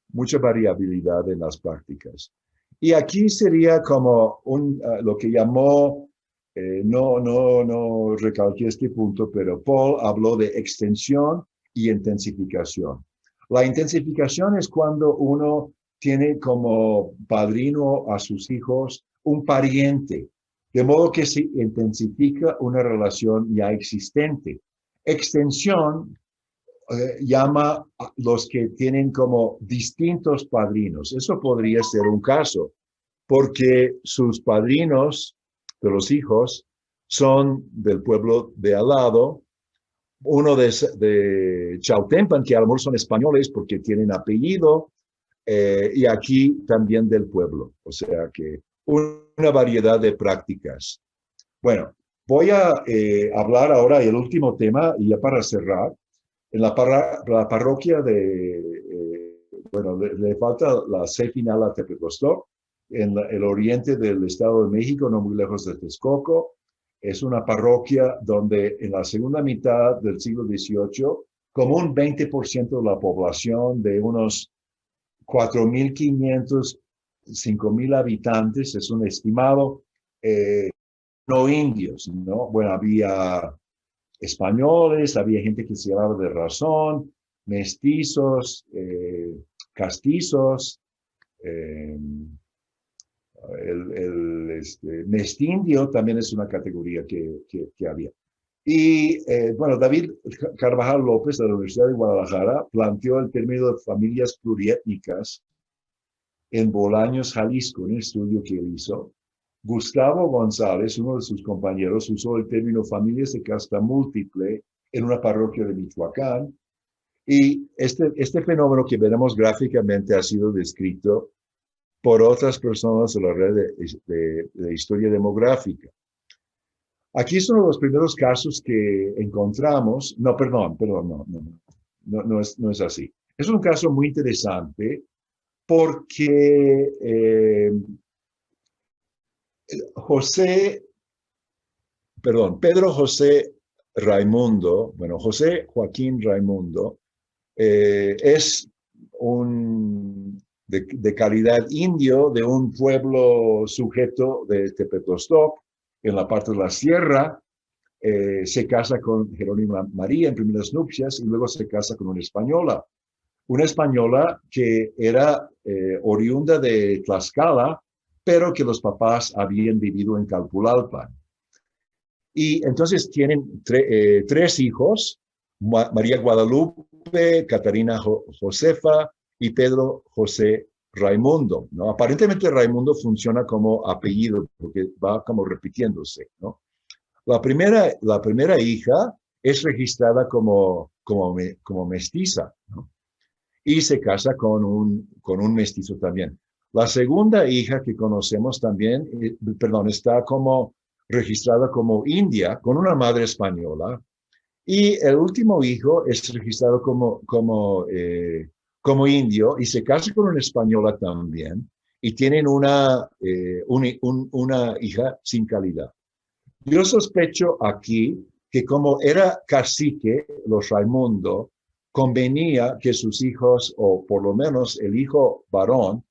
mucha variabilidad en las prácticas. Y aquí sería como lo que llamó, no recalqué este punto, pero Paul habló de extensión y intensificación. La intensificación es cuando uno tiene como padrino a sus hijos un pariente, de modo que se intensifica una relación ya existente. Extensión llama a los que tienen como distintos padrinos. Eso podría ser un caso, porque sus padrinos de los hijos son del pueblo de al lado, uno de Chautempan, que a lo mejor son españoles porque tienen apellido, y aquí también del pueblo. O sea que una variedad de prácticas. Bueno, voy a hablar ahora del último tema, y ya para cerrar, en la parroquia bueno, le falta la C final a Tepetlostó, en el oriente del Estado de México, no muy lejos de Texcoco. Es una parroquia donde en la segunda mitad del siglo XVIII, como un 20% de la población, de unos 4.500, 5.000 habitantes, es un estimado, no indios, ¿no? Bueno, había españoles, había gente que se llamaba de razón, mestizos, castizos, mestindio también es una categoría que había. Y bueno, David Carvajal López de la Universidad de Guadalajara planteó el término de familias pluriétnicas en Bolaños, Jalisco, un estudio que él hizo. Gustavo González, uno de sus compañeros, usó el término familias de casta múltiple en una parroquia de Michoacán. Y este fenómeno que veremos gráficamente ha sido descrito por otras personas de la red de historia demográfica. Aquí son los primeros casos que encontramos. No, perdón, no es así. Es un caso muy interesante porque Pedro José Raimundo, bueno, José Joaquín Raimundo, es de calidad indio de un pueblo sujeto de Tepetlostó, en la parte de la sierra. Se casa con Jerónima María en primeras nupcias y luego se casa con una española que era oriunda de Tlaxcala, pero que los papás habían vivido en Calpulalpan. Y entonces tienen 3 hijos, María Guadalupe, Catarina Josefa y Pedro José Raimundo, ¿no? Aparentemente Raimundo funciona como apellido porque va como repitiéndose, ¿no? La primera hija es registrada como mestiza, ¿no? Y se casa con un mestizo también. La segunda hija que conocemos también, está como registrada como india, con una madre española. Y el último hijo es registrado como indio y se casa con una española también. Y tienen una hija sin calidad. Yo sospecho aquí que como era cacique, los Raimundo, convenía que sus hijos, o por lo menos el hijo varón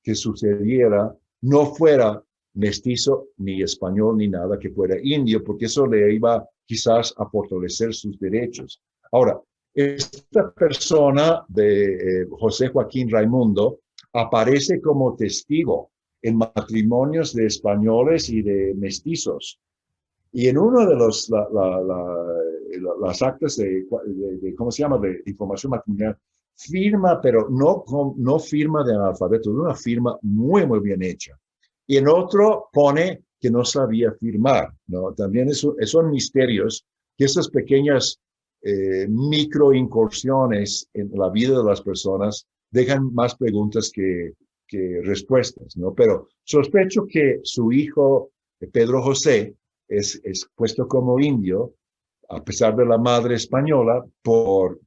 que sucediera, no fuera mestizo, ni español, ni nada, que fuera indio, porque eso le iba quizás a fortalecer sus derechos. Ahora, esta persona de José Joaquín Raimundo aparece como testigo en matrimonios de españoles y de mestizos. Y en uno de las actas ¿cómo se llama?, de información matrimonial, firma, pero no firma de analfabeto, de una firma muy, muy bien hecha. Y en otro pone que no sabía firmar, ¿no? También son misterios que esas pequeñas microincursiones en la vida de las personas dejan más preguntas que respuestas, ¿no? Pero sospecho que su hijo, Pedro José, es puesto como indio, a pesar de la madre española, por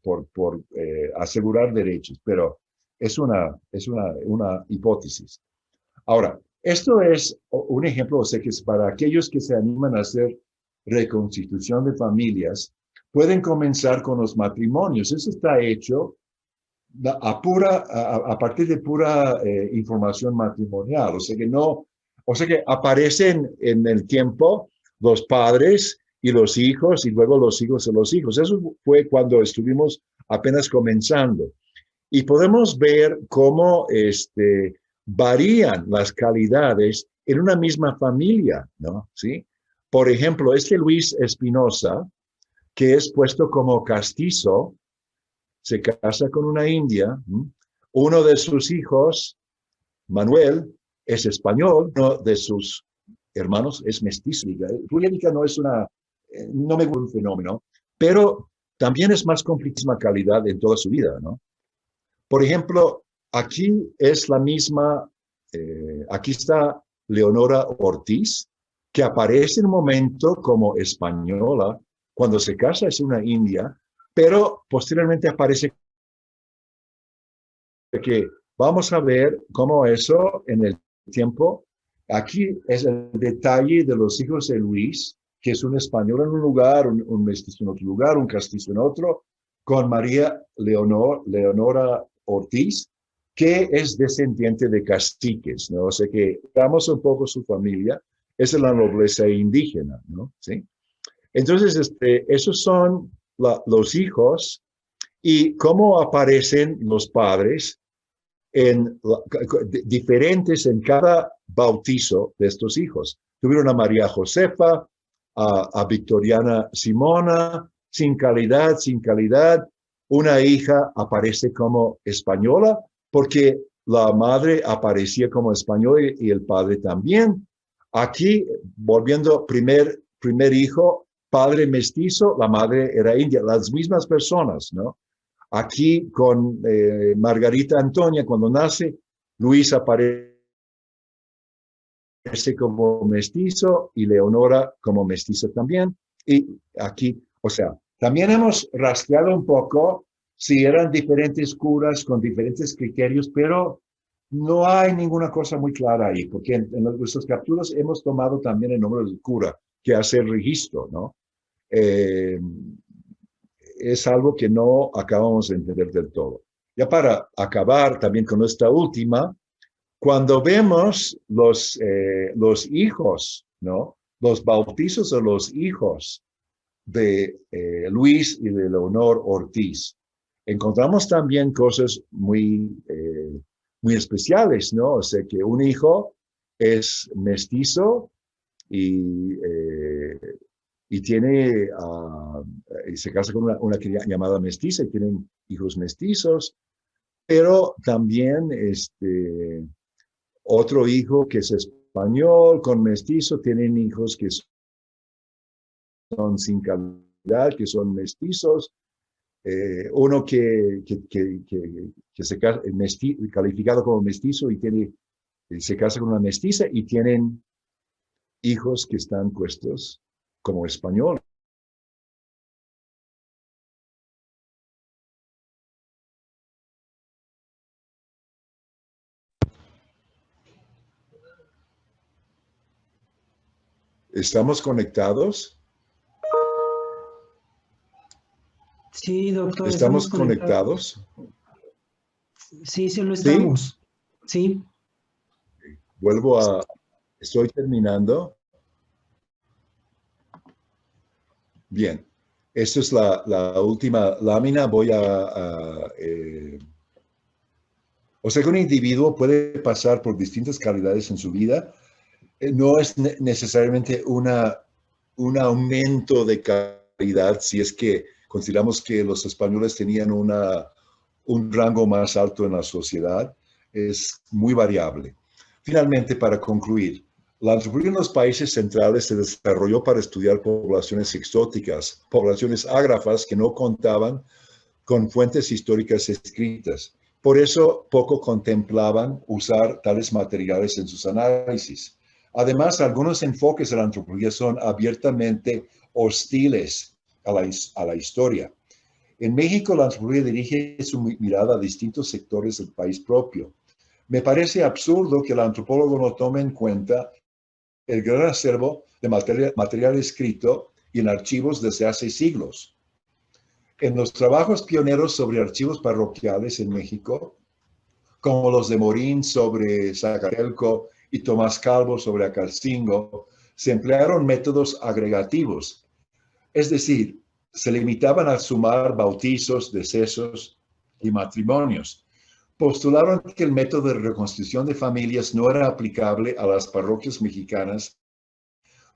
asegurar derechos, pero es una hipótesis. Ahora, esto es un ejemplo, o sea, que es para aquellos que se animan a hacer reconstitución de familias, pueden comenzar con los matrimonios. Eso está hecho a partir de pura información matrimonial, o sea que aparecen en el tiempo los padres y los hijos y luego los hijos de los hijos. Eso fue cuando estuvimos apenas comenzando. Y podemos ver cómo varían las calidades en una misma familia, ¿no? ¿Sí? Por ejemplo, Luis Espinosa, que es puesto como castizo, se casa con una india. Uno de sus hijos, Manuel, es español, uno de sus hermanos es mestizo. Juliánica no no me gusta un fenómeno, pero también es más complicada calidad en toda su vida, ¿no? Por ejemplo, aquí es la misma, aquí está Leonora Ortiz, que aparece en un momento como española, cuando se casa es una india, pero posteriormente aparece que vamos a ver cómo eso en el tiempo. Aquí es el detalle de los hijos de Luis, que es un español en un lugar, un mestizo en otro lugar, un castizo en otro, con María Leonora Ortiz, que es descendiente de caciques, ¿no? O sea que damos un poco su familia, es de la nobleza indígena, ¿no? ¿Sí? Entonces, esos son los hijos y cómo aparecen los padres diferentes en cada bautizo de estos hijos. Tuvieron a María Josefa, a Victoriana Simona, sin calidad. Una hija aparece como española porque la madre aparecía como española y el padre también. Aquí, volviendo, primer hijo, padre mestizo, la madre era india, las mismas personas, ¿no? Aquí con Margarita Antonia, cuando nace, Luis aparece como mestizo y Leonora como mestiza también. Y aquí, o sea, también hemos rastreado un poco si eran diferentes curas con diferentes criterios, pero no hay ninguna cosa muy clara ahí, porque en nuestras capturas hemos tomado también el nombre del cura que hace el registro, ¿no? Es algo que no acabamos de entender del todo. Ya para acabar también con esta última, cuando vemos los hijos, ¿no? Los bautizos de los hijos de Luis y de Leonor Ortiz, encontramos también cosas muy especiales, ¿no? O sea, que un hijo es mestizo y y y se casa con una llamada mestiza y tienen hijos mestizos, pero también otro hijo que es español con mestizo, tienen hijos que son sin calidad, que son mestizos, uno que se casa, calificado como mestizo y se casa con una mestiza y tienen hijos que están puestos como español. ¿Estamos conectados? Sí, doctor, ¿Estamos conectados? Sí, sí lo estamos. Sí. Estoy terminando. Bien, esta es la última lámina. O sea que un individuo puede pasar por distintas calidades en su vida. No es necesariamente un aumento de calidad si es que consideramos que los españoles tenían un rango más alto en la sociedad. Es muy variable. Finalmente, para concluir, la antropología en los países centrales se desarrolló para estudiar poblaciones exóticas, poblaciones ágrafas que no contaban con fuentes históricas escritas. Por eso poco contemplaban usar tales materiales en sus análisis. Además, algunos enfoques de la antropología son abiertamente hostiles a la historia. En México, la antropología dirige su mirada a distintos sectores del país propio. Me parece absurdo que el antropólogo no tome en cuenta el gran acervo de material escrito y en archivos desde hace siglos. En los trabajos pioneros sobre archivos parroquiales en México, como los de Morín sobre Zacatelco y Tomás Calvo sobre Acalcingo, se emplearon métodos agregativos, es decir, se limitaban a sumar bautizos, decesos y matrimonios. Postularon que el método de reconstrucción de familias no era aplicable a las parroquias mexicanas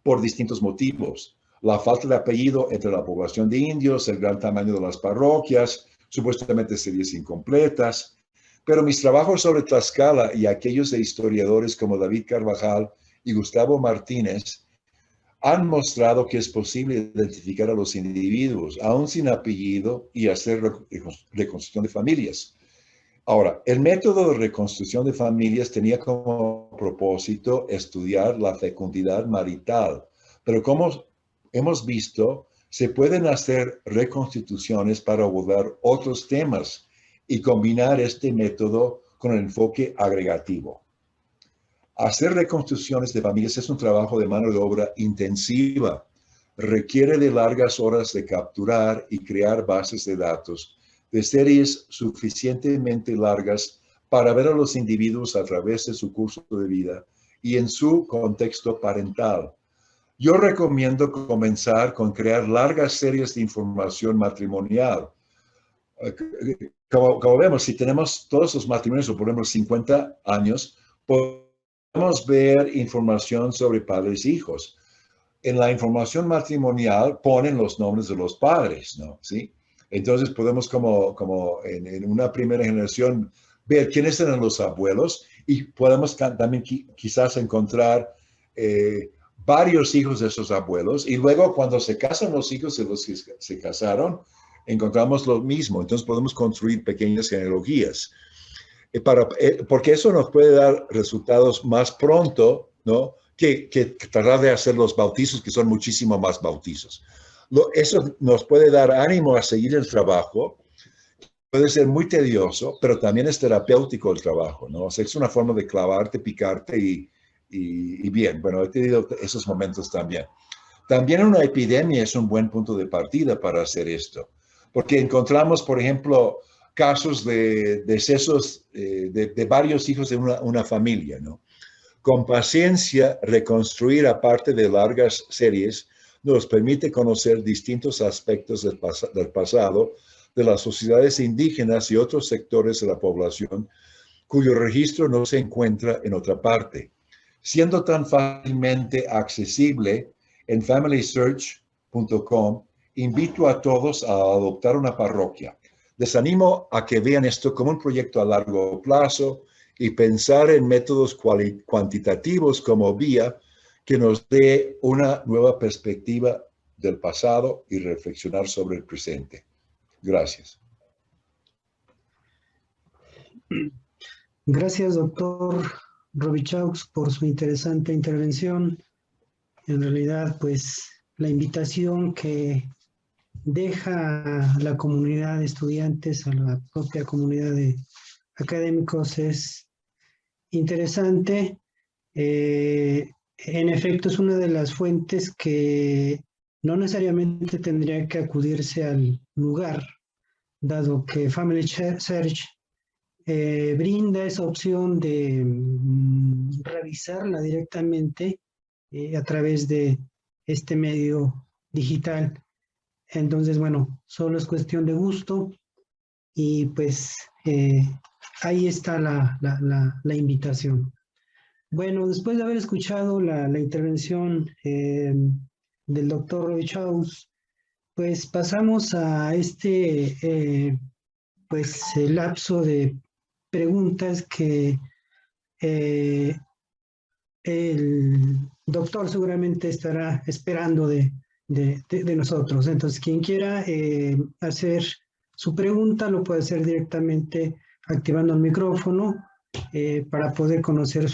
por distintos motivos. La falta de apellido entre la población de indios, el gran tamaño de las parroquias, supuestamente series incompletas. Pero mis trabajos sobre Tlaxcala y aquellos de historiadores como David Carvajal y Gustavo Martínez han mostrado que es posible identificar a los individuos, aún sin apellido, y hacer reconstrucción de familias. Ahora, el método de reconstrucción de familias tenía como propósito estudiar la fecundidad marital, pero como hemos visto, se pueden hacer reconstituciones para abordar otros temas y combinar este método con el enfoque agregativo. Hacer reconstrucciones de familias es un trabajo de mano de obra intensiva. Requiere de largas horas de capturar y crear bases de datos de series suficientemente largas para ver a los individuos a través de su curso de vida y en su contexto parental. Yo recomiendo comenzar con crear largas series de información matrimonial. Como vemos, si tenemos todos los matrimonios, o por ejemplo 50 años, podemos ver información sobre padres e hijos. En la información matrimonial ponen los nombres de los padres, ¿no? ¿Sí? Entonces podemos como en una primera generación ver quiénes eran los abuelos y podemos también quizás encontrar varios hijos de esos abuelos y luego cuando se casan los hijos de los que se casaron, encontramos lo mismo. Entonces podemos construir pequeñas genealogías. Porque eso nos puede dar resultados más pronto, ¿no? Que tratar de hacer los bautizos, que son muchísimo más bautizos. Eso nos puede dar ánimo a seguir el trabajo. Puede ser muy tedioso, pero también es terapéutico el trabajo, ¿no? O sea, es una forma de clavarte, picarte y bien. Bueno, he tenido esos momentos también. También una epidemia es un buen punto de partida para hacer esto, porque encontramos, por ejemplo, casos de decesos de varios hijos de una familia, ¿no? Con paciencia, reconstruir aparte de largas series nos permite conocer distintos aspectos del pasado de las sociedades indígenas y otros sectores de la población cuyo registro no se encuentra en otra parte. Siendo tan fácilmente accesible, en Family Search invito a todos a adoptar una parroquia. Les animo a que vean esto como un proyecto a largo plazo y pensar en métodos cuantitativos como vía que nos dé una nueva perspectiva del pasado y reflexionar sobre el presente. Gracias. Gracias, doctor Robichaux, por su interesante intervención. En realidad, pues, la invitación que deja a la comunidad de estudiantes, a la propia comunidad de académicos, es interesante. En efecto, es una de las fuentes que no necesariamente tendría que acudirse al lugar, dado que Family Search brinda esa opción de revisarla directamente a través de este medio digital. Entonces, bueno, solo es cuestión de gusto y pues ahí está la invitación. Bueno, después de haber escuchado la intervención del doctor Robichaux, pues pasamos a este lapso de preguntas que el doctor seguramente estará esperando de nosotros. Entonces, quien quiera hacer su pregunta lo puede hacer directamente activando el micrófono para poder conocer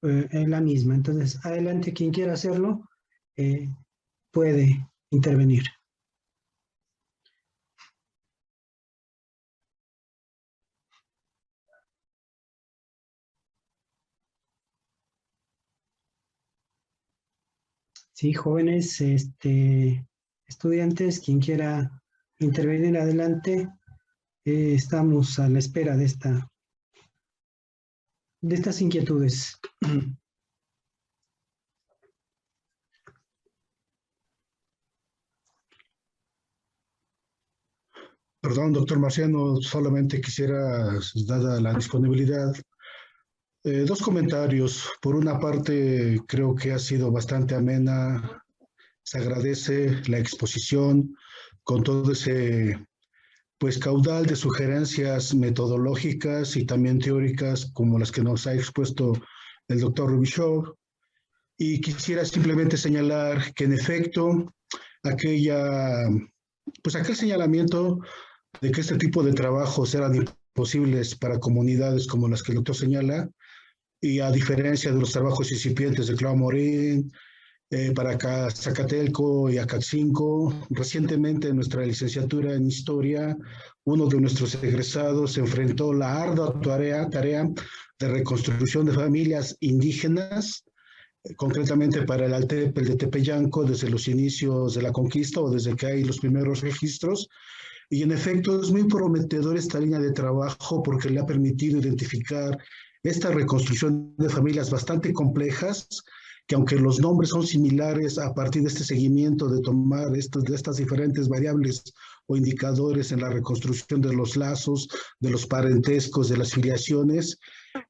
la misma. Entonces, adelante, quien quiera hacerlo puede intervenir. Sí, jóvenes, estudiantes, quien quiera intervenir adelante, estamos a la espera de estas inquietudes. Perdón, doctor Marciano, solamente quisiera, dada la disponibilidad, dos comentarios. Por una parte, creo que ha sido bastante amena. Se agradece la exposición con todo ese pues caudal de sugerencias metodológicas y también teóricas como las que nos ha expuesto el doctor Robichaux. Y quisiera simplemente señalar que en efecto aquel señalamiento de que este tipo de trabajos eran imposibles para comunidades como las que el doctor señala, y a diferencia de los trabajos incipientes de Clau Morín, para Zacatelco y Acaxinco, recientemente en nuestra licenciatura en Historia, uno de nuestros egresados se enfrentó a la ardua tarea de reconstrucción de familias indígenas, concretamente para el Altepetl de Tepeyanco desde los inicios de la conquista o desde que hay los primeros registros. Y en efecto es muy prometedor esta línea de trabajo porque le ha permitido identificar esta reconstrucción de familias bastante complejas, que aunque los nombres son similares, a partir de este seguimiento de tomar de estas diferentes variables o indicadores en la reconstrucción de los lazos, de los parentescos, de las filiaciones,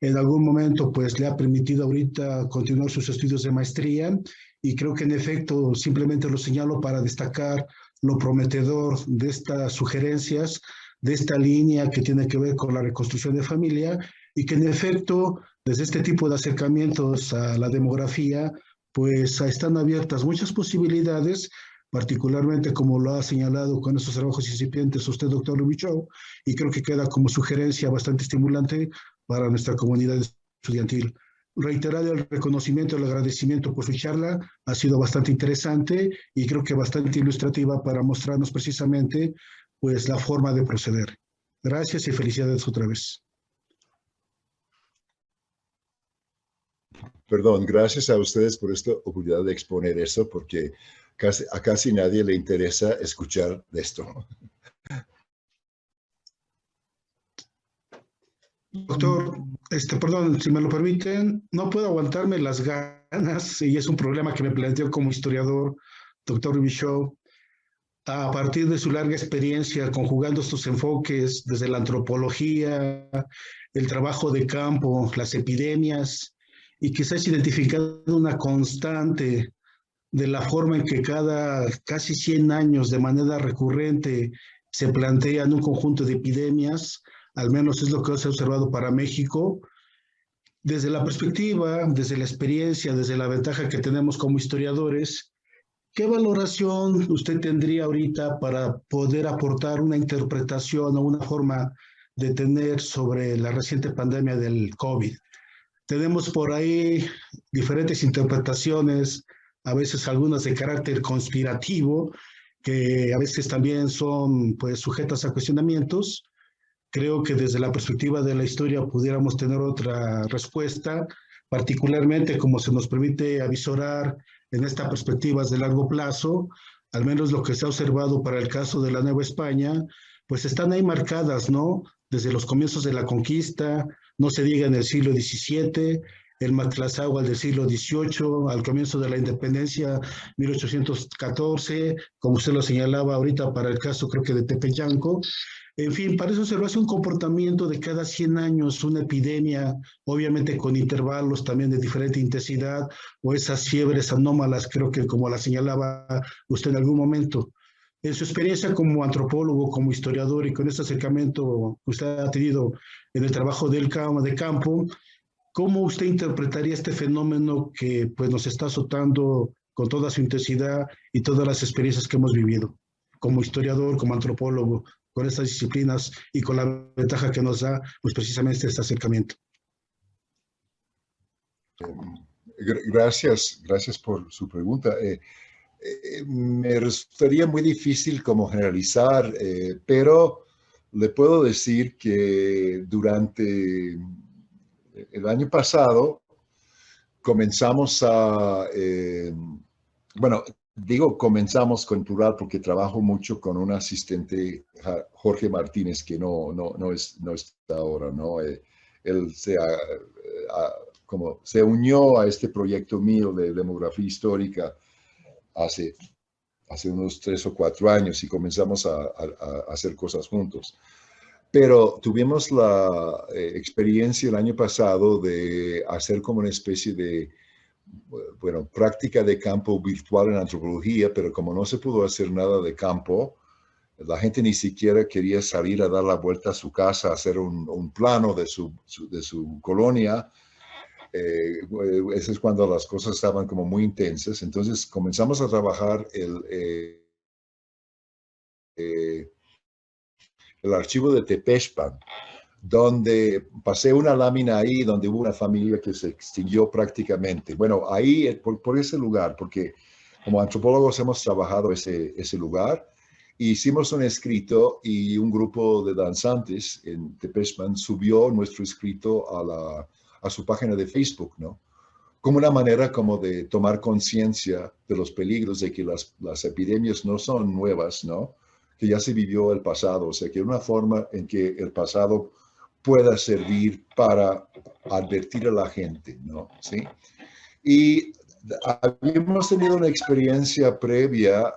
en algún momento pues le ha permitido ahorita continuar sus estudios de maestría, y creo que en efecto simplemente lo señalo para destacar lo prometedor de estas sugerencias, de esta línea que tiene que ver con la reconstrucción de familia, y que en efecto desde este tipo de acercamientos a la demografía pues están abiertas muchas posibilidades, particularmente como lo ha señalado con estos trabajos incipientes usted, doctor Robichaux, y creo que queda como sugerencia bastante estimulante para nuestra comunidad estudiantil. Reiterar el reconocimiento, el agradecimiento por su charla, ha sido bastante interesante y creo que bastante ilustrativa para mostrarnos precisamente pues la forma de proceder. Gracias y felicidades otra vez. Perdón, gracias a ustedes por esta oportunidad de exponer esto, porque a casi nadie le interesa escuchar de esto. Doctor, perdón, si me lo permiten, no puedo aguantarme las ganas, y es un problema que me planteo como historiador, doctor Robichaux, a partir de su larga experiencia conjugando estos enfoques desde la antropología, el trabajo de campo, las epidemias, y quizás identificando una constante de la forma en que cada casi 100 años de manera recurrente se plantean un conjunto de epidemias, al menos es lo que se ha observado para México, desde la perspectiva, desde la experiencia, desde la ventaja que tenemos como historiadores. ¿Qué valoración usted tendría ahorita para poder aportar una interpretación o una forma de tener sobre la reciente pandemia del COVID? Tenemos por ahí diferentes interpretaciones, a veces algunas de carácter conspirativo, que a veces también son pues sujetas a cuestionamientos. Creo que desde la perspectiva de la historia pudiéramos tener otra respuesta, particularmente como se nos permite avisorar en estas perspectivas de largo plazo, al menos lo que se ha observado para el caso de la Nueva España, pues están ahí marcadas, ¿no? Desde los comienzos de la conquista, no se diga en el siglo XVII, el Matlazáhuatl del siglo XVIII, al comienzo de la independencia, 1814, como usted lo señalaba ahorita para el caso creo que de Tepeyanco. En fin, para eso se lo hace un comportamiento de cada 100 años, una epidemia, obviamente con intervalos también de diferente intensidad, o esas fiebres anómalas, creo que como la señalaba usted en algún momento. En su experiencia como antropólogo, como historiador y con este acercamiento que usted ha tenido en el trabajo de campo, ¿cómo usted interpretaría este fenómeno que pues, nos está azotando con toda su intensidad y todas las experiencias que hemos vivido como historiador, como antropólogo, con estas disciplinas y con la ventaja que nos da pues, precisamente este acercamiento? Gracias por su pregunta. Me resultaría muy difícil como generalizar, pero le puedo decir que durante el año pasado comenzamos bueno, digo comenzamos con plural porque trabajo mucho con un asistente, Jorge Martínez, que no está ahora, ¿no? Él como se unió a este proyecto mío de demografía histórica hace unos 3 o 4 años y comenzamos a hacer cosas juntos. Pero tuvimos la experiencia el año pasado de hacer como una especie de, bueno, práctica de campo virtual en antropología, pero como no se pudo hacer nada de campo, la gente ni siquiera quería salir a dar la vuelta a su casa, a hacer un plano de su colonia. Eso es cuando las cosas estaban como muy intensas. Entonces comenzamos a trabajar el archivo de Tepexpan, donde pasé una lámina ahí, donde hubo una familia que se extinguió prácticamente. Bueno, ahí, por ese lugar, porque como antropólogos hemos trabajado ese lugar, e hicimos un escrito y un grupo de danzantes en Tepexpan subió nuestro escrito a su página de Facebook, ¿no? Como una manera como de tomar conciencia de los peligros de que las epidemias no son nuevas, ¿no? Que ya se vivió el pasado, o sea, que una forma en que el pasado pueda servir para advertir a la gente, ¿no? ¿Sí? Y habíamos tenido una experiencia previa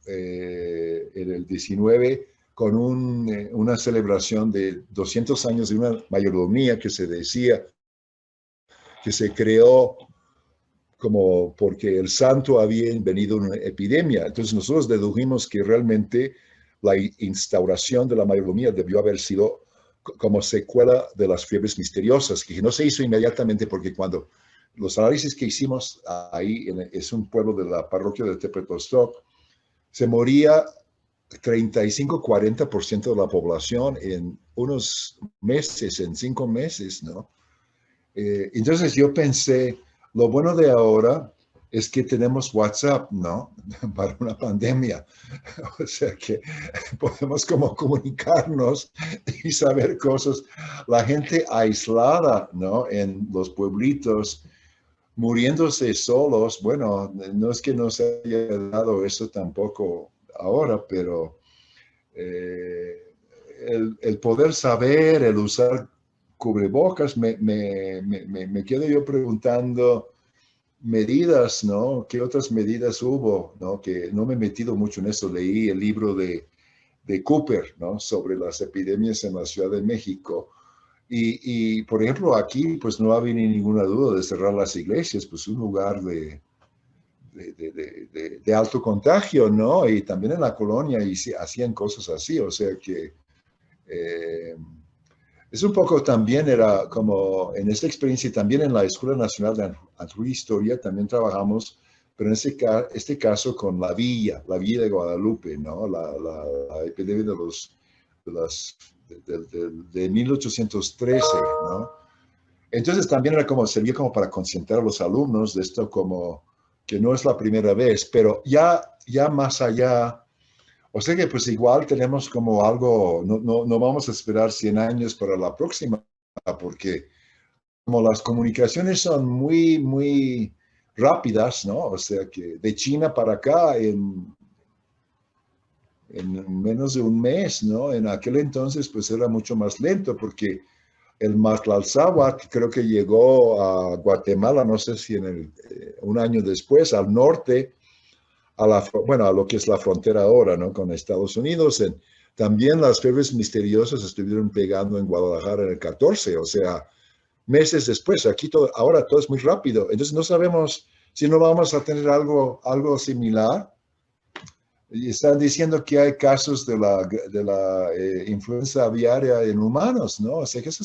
en el 19 con una celebración de 200 años de una mayordomía que se decía que se creó como porque el santo había venido una epidemia. Entonces nosotros dedujimos que realmente la instauración de la mayordomía debió haber sido como secuela de las fiebres misteriosas, que no se hizo inmediatamente porque cuando los análisis que hicimos ahí, es un pueblo de la parroquia de Tepetostok, se moría 35-40% de la población en unos meses, en 5 meses, ¿no? Entonces yo pensé, lo bueno de ahora es que tenemos WhatsApp, ¿no? Para una pandemia. O sea que podemos como comunicarnos y saber cosas. La gente aislada, ¿no? En los pueblitos, muriéndose solos. Bueno, no es que nos haya dado eso tampoco ahora, pero el poder saber, el usar cubrebocas, me quedo yo preguntando medidas, ¿no? ¿Qué otras medidas hubo? ¿No? Que no me he metido mucho en eso. Leí el libro de Cooper, ¿no? Sobre las epidemias en la Ciudad de México. Por ejemplo, aquí pues no había ninguna duda de cerrar las iglesias, pues un lugar de de alto contagio, ¿no? Y también en la colonia y hacían cosas así, o sea que es un poco también era como en esta experiencia, también en la Escuela Nacional de Antropología e Historia, también trabajamos, pero en este caso con la villa de Guadalupe, ¿no? La epidemia de 1813, ¿no? Entonces también era como, servía como para concentrar a los alumnos de esto como que no es la primera vez, pero ya más allá, o sea que pues igual tenemos como algo, no vamos a esperar 100 años para la próxima, porque como las comunicaciones son muy rápidas, ¿no? O sea que de China para acá en menos de un mes, ¿no? En aquel entonces pues era mucho más lento porque el Matlalzáhuatl creo que llegó a Guatemala, no sé si un año después, al norte, bueno, a lo que es la frontera ahora, ¿no? Con Estados Unidos. También las fiebres misteriosas estuvieron pegando en Guadalajara en el 14, o sea, meses después. Aquí ahora todo es muy rápido. Entonces no sabemos si no vamos a tener algo similar. Y están diciendo que hay casos de la influenza aviaria en humanos, ¿no? O sea, que eso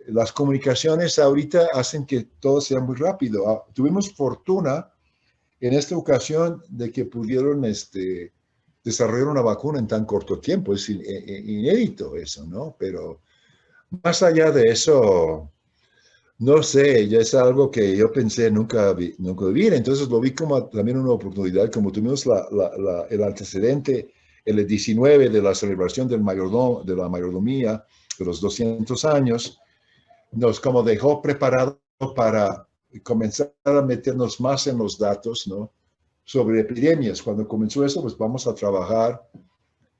las comunicaciones ahorita hacen que todo sea muy rápido. Tuvimos fortuna en esta ocasión de que pudieron desarrollar una vacuna en tan corto tiempo. Es inédito eso, ¿no? Pero más allá de eso, no sé, ya es algo que yo pensé nunca vivir. Entonces lo vi como también una oportunidad, como tuvimos el antecedente, el 19 de la celebración de la mayordomía de los 200 años, nos como dejó preparado para comenzar a meternos más en los datos, ¿no? Sobre epidemias. Cuando comenzó eso, pues vamos a trabajar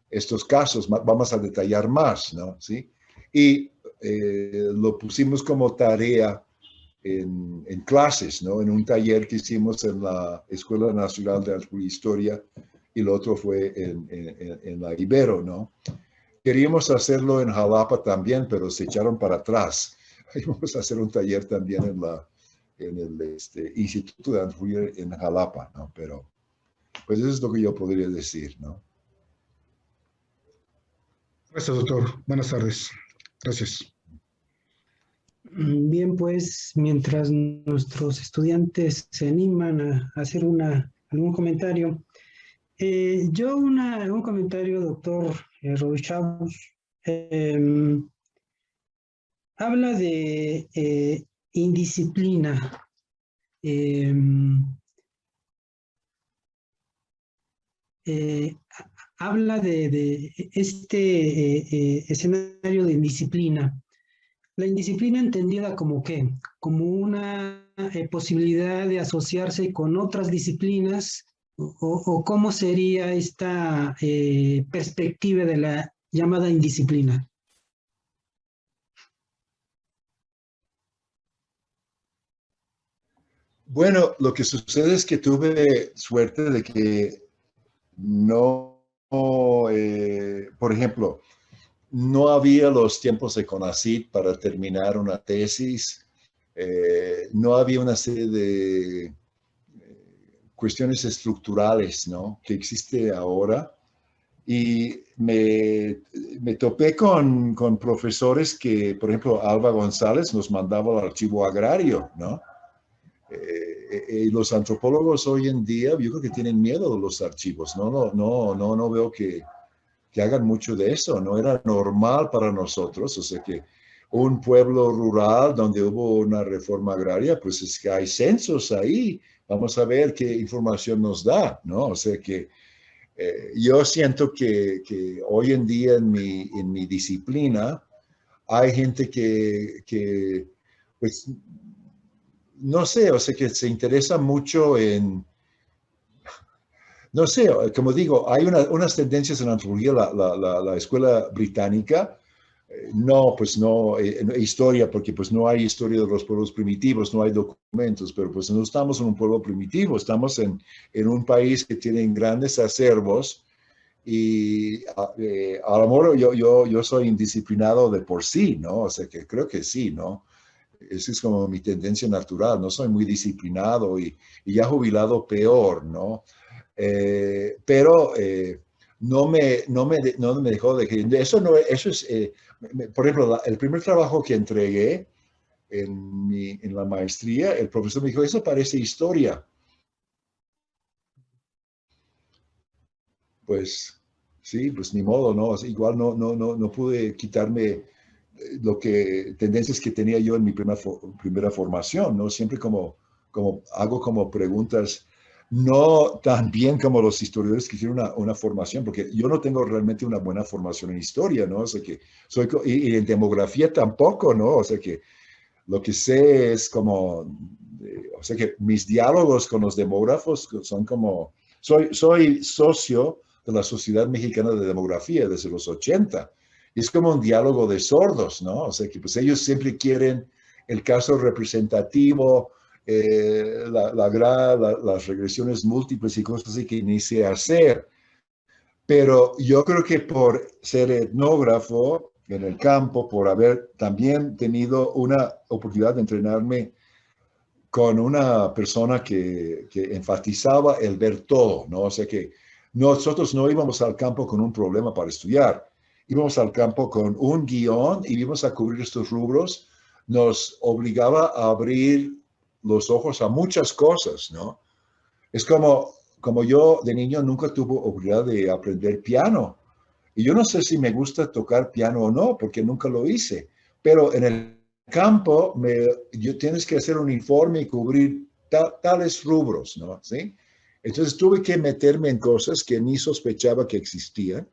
estos casos, vamos a detallar más, ¿no? ¿Sí? Y lo pusimos como tarea en clases, ¿no? En un taller que hicimos en la Escuela Nacional de Antropología e Historia y el otro fue en la Ibero, ¿no? Queríamos hacerlo en Jalapa también, pero se echaron para atrás. Íbamos a hacer un taller también en el Instituto de Antropología en Jalapa, ¿no? Pero, pues eso es lo que yo podría decir, ¿no? Gracias, doctor. Buenas tardes. Gracias. Bien, pues mientras nuestros estudiantes se animan a hacer algún comentario, algún comentario, doctor Robichaus, habla de indisciplina. Eh, Habla de este escenario de indisciplina. La indisciplina entendida como qué, como una posibilidad de asociarse con otras disciplinas o cómo sería esta perspectiva de la llamada indisciplina. Bueno, lo que sucede es que tuve suerte de que no, por ejemplo, no había los tiempos de CONACYT para terminar una tesis, no había una serie de cuestiones estructurales, ¿no? Que existe ahora. Y me topé con profesores que, por ejemplo, Alba González nos mandaba el archivo agrario, ¿no? Y los antropólogos hoy en día, yo creo que tienen miedo de los archivos, no veo que hagan mucho de eso, no era normal para nosotros, o sea que un pueblo rural donde hubo una reforma agraria, pues es que hay censos ahí, vamos a ver qué información nos da, ¿no? O sea que yo siento que hoy en día en mi disciplina hay gente que pues, no sé, o sea, que se interesa mucho no sé, como digo, hay unas tendencias en antropología, la escuela británica, no, pues no, historia, porque pues no hay historia de los pueblos primitivos, no hay documentos, pero pues no estamos en un pueblo primitivo, estamos en un país que tiene grandes acervos y a lo mejor yo soy indisciplinado de por sí, ¿no? O sea que creo que sí, ¿no? esa es como mi tendencia natural, no soy muy disciplinado y ya jubilado peor, ¿no? Pero no me dejó de que eso no, eso es, por ejemplo, el primer trabajo que entregué en la maestría, el profesor me dijo, eso parece historia. Pues sí, pues ni modo, ¿no? O sea, igual no pude quitarme tendencias que tenía yo en mi primera formación, ¿no? Siempre como hago como preguntas, no tan bien como los historiadores que tienen una formación, porque yo no tengo realmente una buena formación en historia, ¿no? O sea que y en demografía tampoco, ¿no? O sea que lo que sé es como, o sea que mis diálogos con los demógrafos son como, soy socio de la Sociedad Mexicana de Demografía desde los 80. Y es como un diálogo de sordos, ¿no? O sea que pues ellos siempre quieren el caso representativo, las regresiones múltiples y cosas así que ni sé hacer. Pero yo creo que por ser etnógrafo en el campo, por haber también tenido una oportunidad de entrenarme con una persona que enfatizaba el ver todo, ¿no? O sea que nosotros no íbamos al campo con un problema para estudiar, íbamos al campo con un guión y íbamos a cubrir estos rubros, nos obligaba a abrir los ojos a muchas cosas, ¿no? Es como yo de niño nunca tuve oportunidad de aprender piano. Y yo no sé si me gusta tocar piano o no, porque nunca lo hice. Pero en el campo tienes que hacer un informe y cubrir tales rubros, ¿no? ¿Sí? Entonces tuve que meterme en cosas que ni sospechaba que existían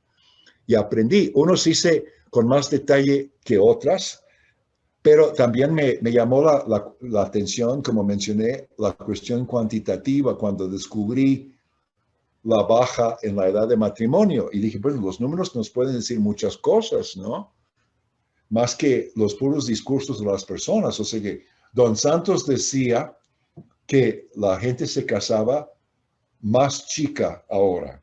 y aprendí. Unos hice con más detalle que otras, pero también me llamó la atención, como mencioné, la cuestión cuantitativa cuando descubrí la baja en la edad de matrimonio. Y dije, pues los números nos pueden decir muchas cosas, ¿no? Más que los puros discursos de las personas. O sea que Don Santos decía que la gente se casaba más chica ahora.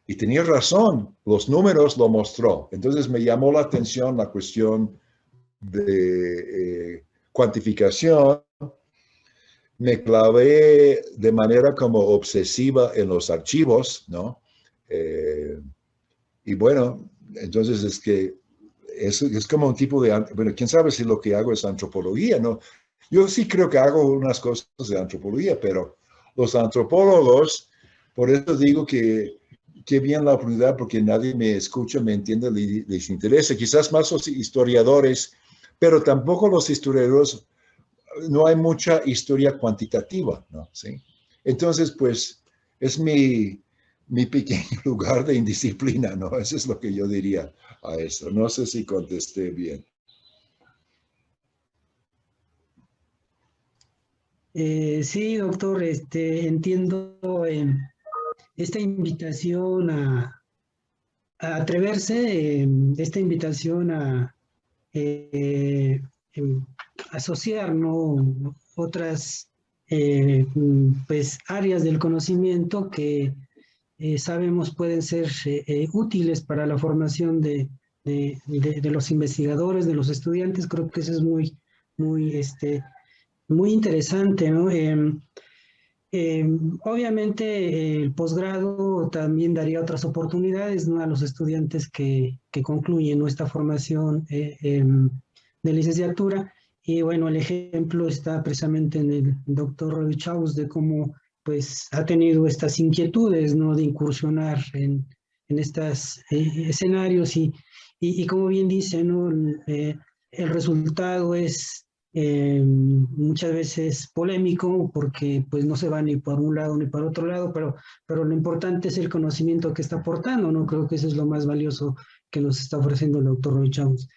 Y tenía razón, los números lo mostró. Entonces me llamó la atención la cuestión de cuantificación. Me clavé de manera como obsesiva en los archivos, ¿no? Eh, y bueno, entonces es que es como un tipo de, bueno, quién sabe si lo que hago es antropología, ¿no? Yo sí creo que hago unas cosas de antropología, pero los antropólogos, por eso digo que bien la oportunidad, porque nadie me escucha, me entiende, les interesa. Quizás más los historiadores, pero tampoco los historiadores, no hay mucha historia cuantitativa, ¿no? ¿Sí? Entonces, pues, es mi pequeño lugar de indisciplina, ¿no? Eso es lo que yo diría a eso. No sé si contesté bien. Sí, doctor, entiendo esta invitación a atreverse, esta invitación a em, asociar, ¿no? Otras pues, áreas del conocimiento que sabemos pueden ser útiles para la formación de los investigadores, de los estudiantes. Creo que eso es muy, muy interesante, ¿no? Obviamente el posgrado también daría otras oportunidades, ¿no? A los estudiantes que concluyen nuestra formación de licenciatura. Y bueno, el ejemplo está precisamente en el doctor Roy Chaus de cómo pues ha tenido estas inquietudes, ¿no? De incursionar en estos escenarios y como bien dice, ¿no? El resultado es muchas veces polémico porque pues no se va ni por un lado ni por otro lado, pero lo importante es el conocimiento que está aportando, ¿no? Creo que eso es lo más valioso que nos está ofreciendo el doctor Roy Chávez.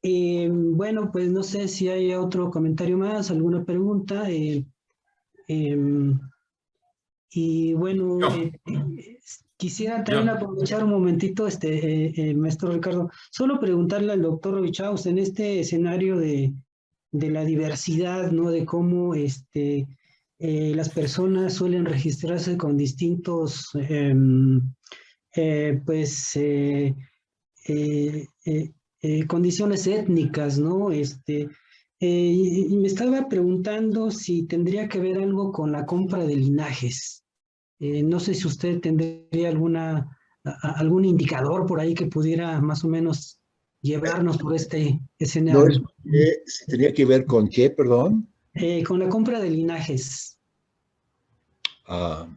Bueno, pues no sé si hay otro comentario más, alguna pregunta. Eh, y bueno, Yo, quisiera también yo, aprovechar un momentito, maestro Ricardo, solo preguntarle al doctor Roichaus en este escenario de la diversidad, ¿no? De cómo las personas suelen registrarse con distintos, pues, condiciones étnicas, ¿no? y me estaba preguntando si tendría que ver algo con la compra de linajes. No sé si usted tendría algún indicador por ahí que pudiera más o menos llevarnos por este No escenario. es que si tenía que ver con qué, perdón. Con la compra de linajes. Ah,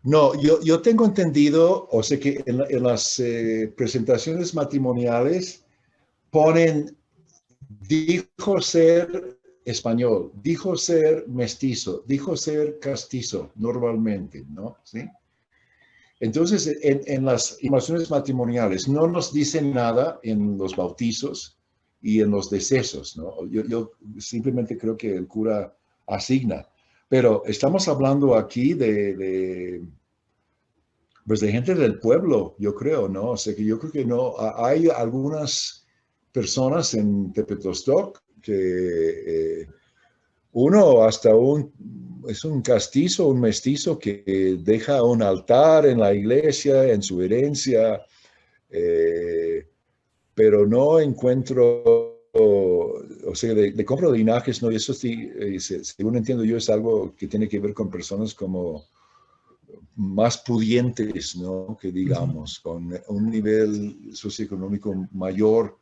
no, yo tengo entendido, o sea que en las presentaciones matrimoniales ponen, dijo ser español, dijo ser mestizo, dijo ser castizo, normalmente, ¿no? ¿Sí? Entonces, en las informaciones matrimoniales no nos dicen nada en los bautizos y en los decesos, ¿no? Yo simplemente creo que el cura asigna. Pero estamos hablando aquí pues de gente del pueblo, yo creo, ¿no? O sea que yo creo que no, hay algunas personas en Tepetlostok que uno hasta es un castizo, un mestizo que deja un altar en la iglesia, en su herencia, eh, pero no encuentro, o sea, de compra de linajes, no, y eso sí, según entiendo yo, es algo que tiene que ver con personas como más pudientes, ¿no? Que digamos, con un nivel socioeconómico mayor.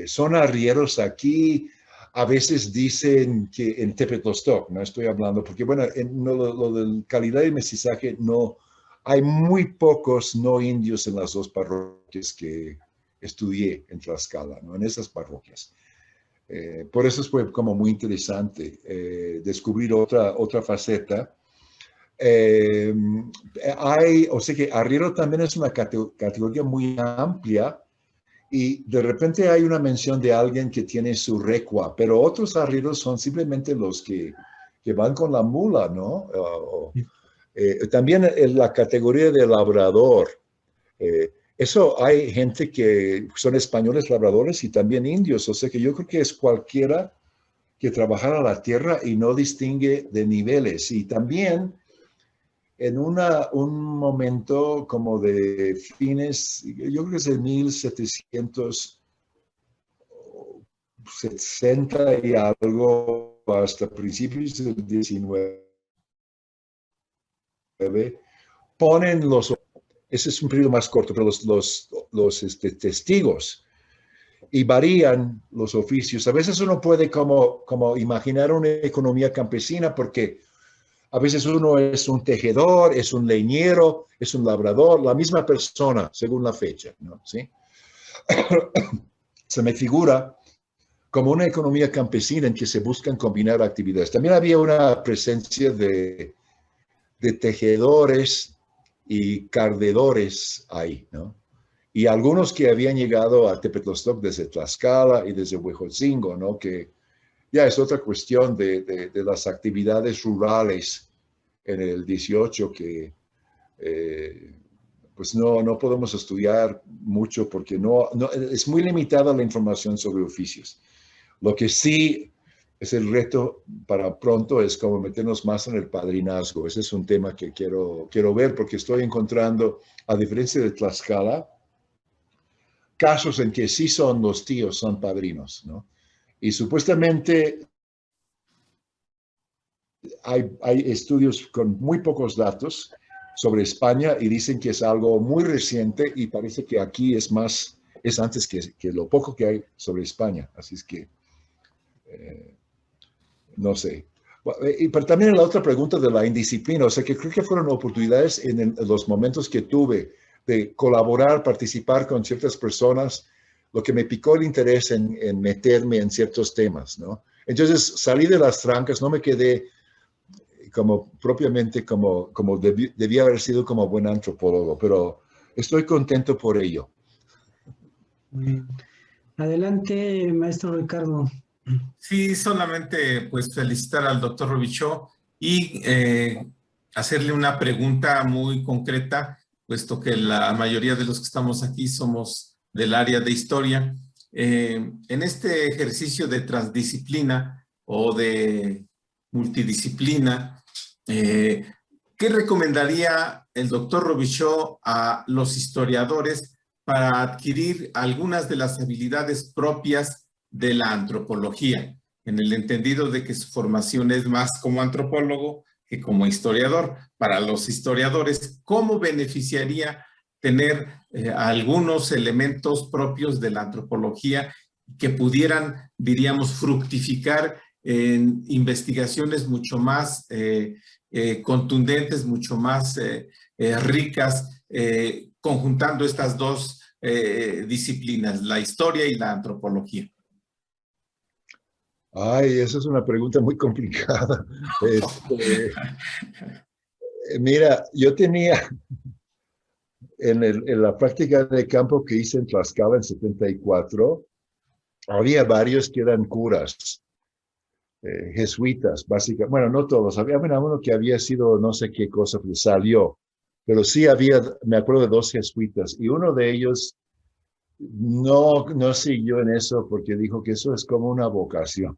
Son arrieros aquí. A veces dicen que en Tepetlostok, no estoy hablando, porque bueno, lo de calidad de mestizaje, no, hay muy pocos no indios en las dos parroquias que estudié en Tlaxcala, ¿no? En esas parroquias. Por eso fue como muy interesante descubrir otra faceta. Eh, o sea que arriero también es una categoría muy amplia y de repente hay una mención de alguien que tiene su recua, pero otros arrieros son simplemente los que van con la mula, ¿no? También en la categoría de labrador. Eso hay gente que son españoles labradores y también indios, o sea que yo creo que es cualquiera que trabajara la tierra y no distingue de niveles. Y también en un momento como de fines, yo creo que es de 1760 y algo, hasta principios del 19, ponen ese es un periodo más corto, pero los testigos, y varían los oficios. A veces uno puede como imaginar una economía campesina porque a veces uno es un tejedor, es un leñero, es un labrador, la misma persona según la fecha, ¿no? ¿Sí? Se me figura como una economía campesina en que se buscan combinar actividades. También había una presencia de tejedores y cardedores ahí, ¿no? Y algunos que habían llegado a Tepetlostok desde Tlaxcala y desde Huejotzingo, ¿no? Que ya es otra cuestión de las actividades rurales en el 18 que pues no podemos estudiar mucho porque es muy limitada la información sobre oficios. Lo que sí es el reto para pronto es como meternos más en el padrinazgo. Ese es un tema que quiero ver porque estoy encontrando, a diferencia de Tlaxcala, casos en que sí son los tíos, son padrinos, ¿no? Y supuestamente hay estudios con muy pocos datos sobre España y dicen que es algo muy reciente y parece que aquí es antes que lo poco que hay sobre España. Así es que, no sé. Pero también la otra pregunta de la indisciplina, o sea, que creo que fueron oportunidades en los momentos que tuve de colaborar, participar con ciertas personas, lo que me picó el interés en meterme en ciertos temas, ¿no? Entonces salí de las trancas, no me quedé como propiamente como debía haber sido como buen antropólogo, pero estoy contento por ello. Adelante, maestro Ricardo. Sí, solamente pues felicitar al doctor Robichaud y hacerle una pregunta muy concreta, puesto que la mayoría de los que estamos aquí somos del área de historia. En este ejercicio de transdisciplina o de multidisciplina, ¿qué recomendaría el doctor Robichaud a los historiadores para adquirir algunas de las habilidades propias de la antropología, en el entendido de que su formación es más como antropólogo que como historiador. Para los historiadores, ¿cómo beneficiaría tener algunos elementos propios de la antropología que pudieran, diríamos, fructificar en investigaciones mucho más contundentes, mucho más ricas, conjuntando estas dos disciplinas, la historia y la antropología? Ay, esa es una pregunta muy complicada. Mira, yo tenía en la práctica de campo que hice en Tlaxcala en 74, había varios que eran curas, jesuitas, básicamente. Bueno, no todos, había uno que había sido no sé qué cosa, pero salió. Pero sí había, me acuerdo de 2 jesuitas, y uno de ellos no siguió en eso porque dijo que eso es como una vocación.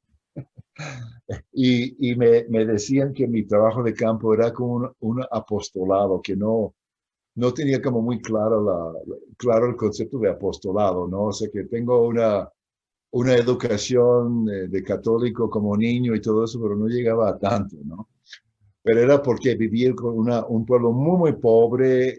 Y me decían que mi trabajo de campo era como un apostolado, que no tenía como muy claro el concepto de apostolado, ¿no? O sea, que tengo una educación de católico como niño y todo eso, pero no llegaba a tanto, ¿no? Pero era porque vivía con un pueblo muy, muy pobre,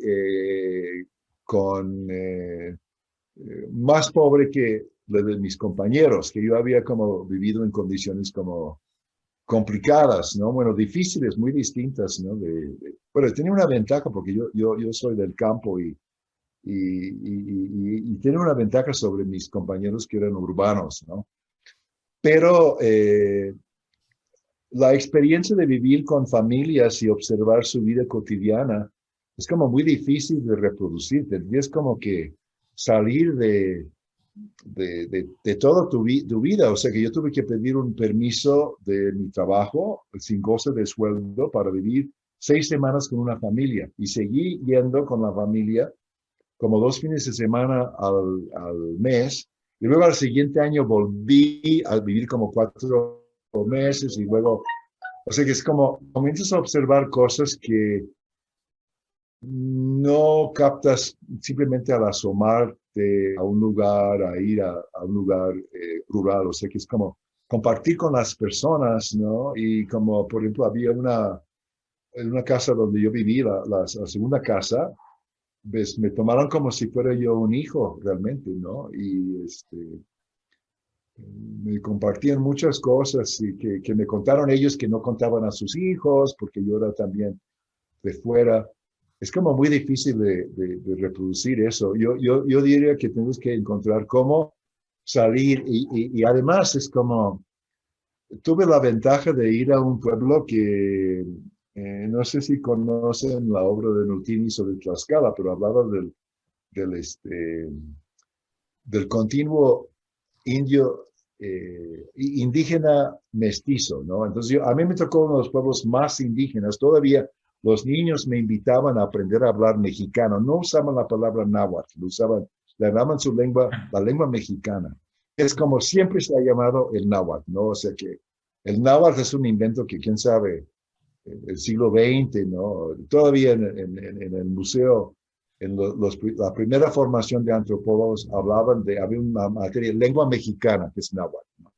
más pobre que lo de mis compañeros, que yo había como vivido en condiciones como complicadas, ¿no? Bueno, difíciles, muy distintas, ¿no? Bueno, tenía una ventaja porque yo soy del campo y tenía una ventaja sobre mis compañeros que eran urbanos, ¿no? Pero la experiencia de vivir con familias y observar su vida cotidiana es como muy difícil de reproducir. Es como que salir de toda tu vida. O sea que yo tuve que pedir un permiso de mi trabajo sin goce de sueldo para vivir 6 semanas con una familia y seguí yendo con la familia como 2 fines de semana al mes. Y luego al siguiente año volví a vivir como 4 meses y luego, o sea que es como comienzas a observar cosas que no captas simplemente al asomarte a un lugar, a ir a un lugar rural. O sea que es como compartir con las personas, ¿no? Y como, por ejemplo, había en una casa donde yo viví, la segunda casa, pues, me tomaron como si fuera yo un hijo realmente, ¿no? Y me compartían muchas cosas y que me contaron ellos que no contaban a sus hijos, porque yo era también de fuera. Es como muy difícil de reproducir eso. Yo diría que tenemos que encontrar cómo salir y además es como, tuve la ventaja de ir a un pueblo que, no sé si conocen la obra de Nutini sobre Tlaxcala, pero hablaba del, este, del continuo indio, indígena mestizo, ¿no? Entonces a mí me tocó uno de los pueblos más indígenas. Todavía los niños me invitaban a aprender a hablar mexicano. No usaban la palabra náhuatl, le hablaban su lengua, la lengua mexicana. Es como siempre se ha llamado el náhuatl, ¿no? O sea que el náhuatl es un invento que, quién sabe, el siglo XX, ¿no? Todavía en el museo, la primera formación de antropólogos había una materia, lengua mexicana, que es náhuatl, ¿no?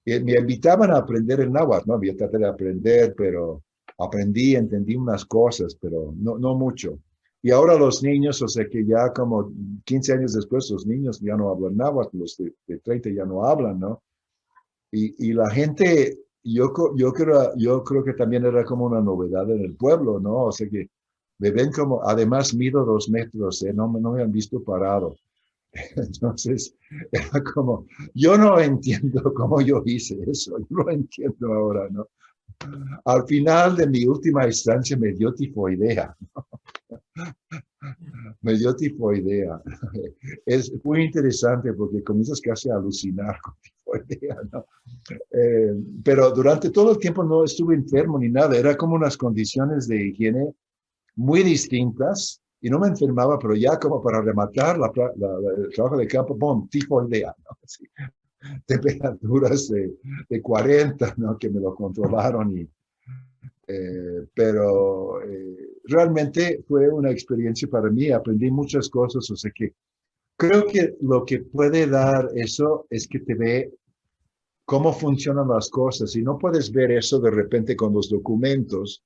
Y me invitaban a aprender el náhuatl, ¿no? Yo traté de aprender, pero entendí unas cosas, pero no mucho. Y ahora los niños, o sea que ya como 15 años después, los niños ya no hablan náhuatl, los de 30 ya no hablan, ¿no? Y la gente, yo creo que también era como una novedad en el pueblo, ¿no? O sea que me ven como, además mido 2 metros, no me han visto parado. Entonces, era como, yo no entiendo cómo yo hice eso, yo lo entiendo ahora, ¿no? Al final de mi última estancia me dio tifoidea, me dio tifoidea. Es muy interesante porque comienzas casi a alucinar con tifoidea, ¿no? Pero durante todo el tiempo no estuve enfermo ni nada, era como unas condiciones de higiene muy distintas y no me enfermaba, pero ya como para rematar el trabajo de campo, ¡pum!, tifoidea, ¿no? Sí. Temperaturas de 40, ¿no? Que me lo controlaron pero realmente fue una experiencia para mí, aprendí muchas cosas, o sea que creo que lo que puede dar eso es que te ve cómo funcionan las cosas y no puedes ver eso de repente con los documentos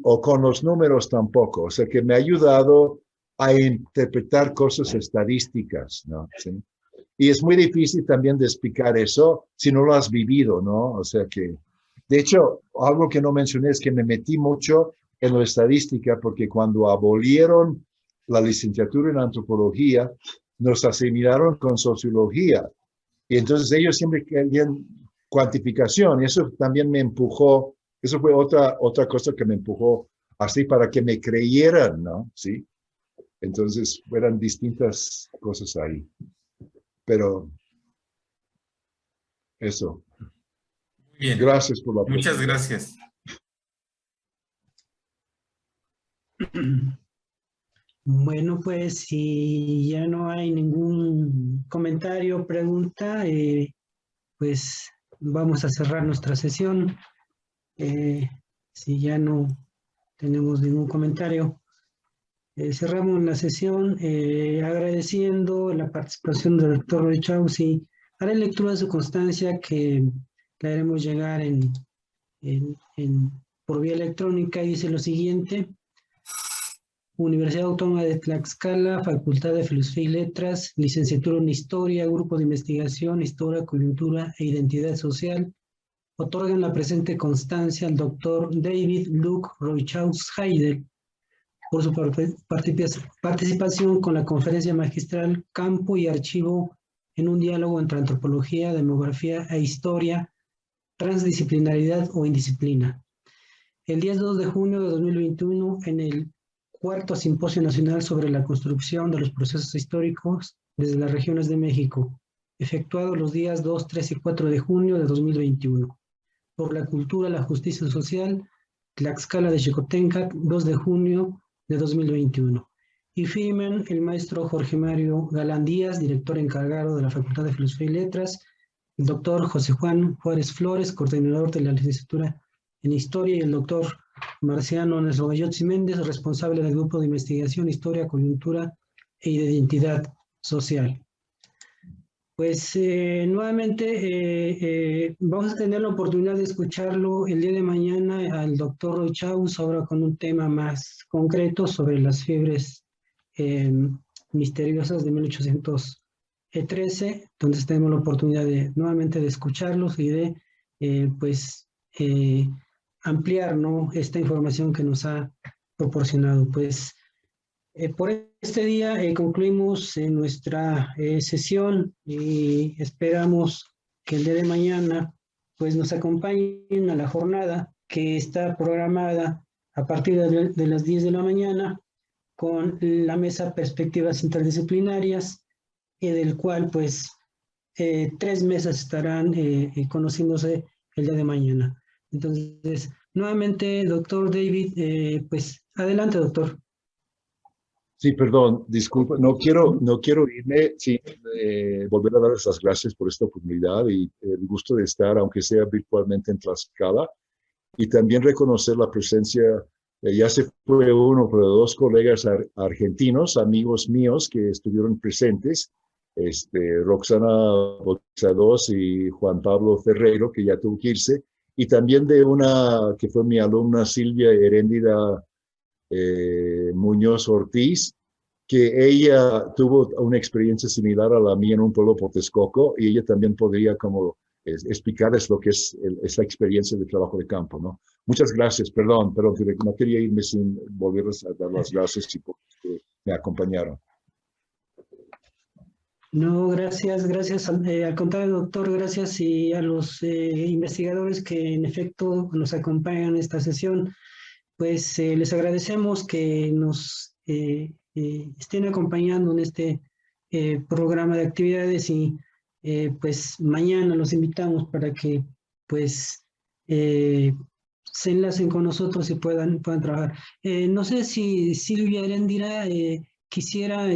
o con los números tampoco. O sea, que me ha ayudado a interpretar cosas estadísticas, ¿no? ¿Sí? Y es muy difícil también de explicar eso si no lo has vivido, ¿no? O sea que, de hecho, algo que no mencioné es que me metí mucho en la estadística porque cuando abolieron la licenciatura en antropología, nos asimilaron con sociología. Y entonces ellos siempre querían cuantificación y eso también me empujó, eso fue otra cosa que me empujó así para que me creyeran, ¿no? Sí. Entonces fueran distintas cosas ahí. Pero eso. Muy bien. Gracias por la Muchas oportunidad. gracias. Bueno, pues si ya no hay ningún comentario o pregunta, pues vamos a cerrar nuestra sesión. Si ya no tenemos ningún comentario, cerramos la sesión agradeciendo la participación del doctor Roy Chaus y haré lectura de su constancia que la haremos llegar por vía electrónica. Dice lo siguiente: Universidad Autónoma de Tlaxcala, Facultad de Filosofía y Letras, licenciatura en Historia, Grupo de Investigación, Historia, Coyuntura e Identidad Social, otorgan la presente constancia al doctor David Luke Roychaus Heidel por su participación con la conferencia magistral Campo y Archivo en un diálogo entre antropología, demografía e historia, transdisciplinaridad o indisciplina. El día 2 de junio de 2021, en el Cuarto Simposio Nacional sobre la Construcción de los Procesos Históricos desde las Regiones de México, efectuado los días 2, 3 y 4 de junio de 2021. Por la Cultura, la Justicia Social, Tlaxcala de Xicotencac, 2 de junio de 2021. Y firman el maestro Jorge Mario Galán Díaz, director encargado de la Facultad de Filosofía y Letras, el doctor José Juan Juárez Flores, coordinador de la licenciatura en Historia, y el doctor Marciano Nesrogayotzi Méndez, responsable del Grupo de Investigación, Historia, Coyuntura e Identidad Social. Pues nuevamente vamos a tener la oportunidad de escucharlo el día de mañana al doctor Roy Chaus, ahora con un tema más concreto sobre las fiebres misteriosas de 1813. Entonces tenemos la oportunidad de nuevamente de escucharlos y de ampliar, ¿no?, esta información que nos ha proporcionado. Pues por este día concluimos nuestra sesión y esperamos que el día de mañana pues nos acompañen a la jornada que está programada a partir de las 10 de la mañana con la mesa Perspectivas Interdisciplinarias, del cual pues 3 mesas estarán conociéndose el día de mañana. Entonces, nuevamente, doctor David, pues adelante, doctor. Sí, perdón, disculpa, no quiero irme sin volver a darles las gracias por esta oportunidad y el gusto de estar, aunque sea virtualmente, en Tlaxcala, y también reconocer la presencia, ya se fue uno, pero 2 colegas argentinos, amigos míos que estuvieron presentes, Roxana Boxados y Juan Pablo Ferreiro, que ya tuvo que irse, y también de una que fue mi alumna, Silvia Heréndida Muñoz Ortiz, que ella tuvo una experiencia similar a la mía en un pueblo por Texcoco, y ella también podría como explicarles lo que es esa experiencia de trabajo de campo, ¿no? Muchas gracias, perdón, no quería irme sin volverles a dar las gracias y porque me acompañaron. No, gracias, al contrario, doctor, gracias y a los investigadores que en efecto nos acompañan en esta sesión. Pues les agradecemos que nos estén acompañando en este programa de actividades y pues mañana los invitamos para que pues se enlacen con nosotros y puedan trabajar. No sé si Silvia Heréndira quisiera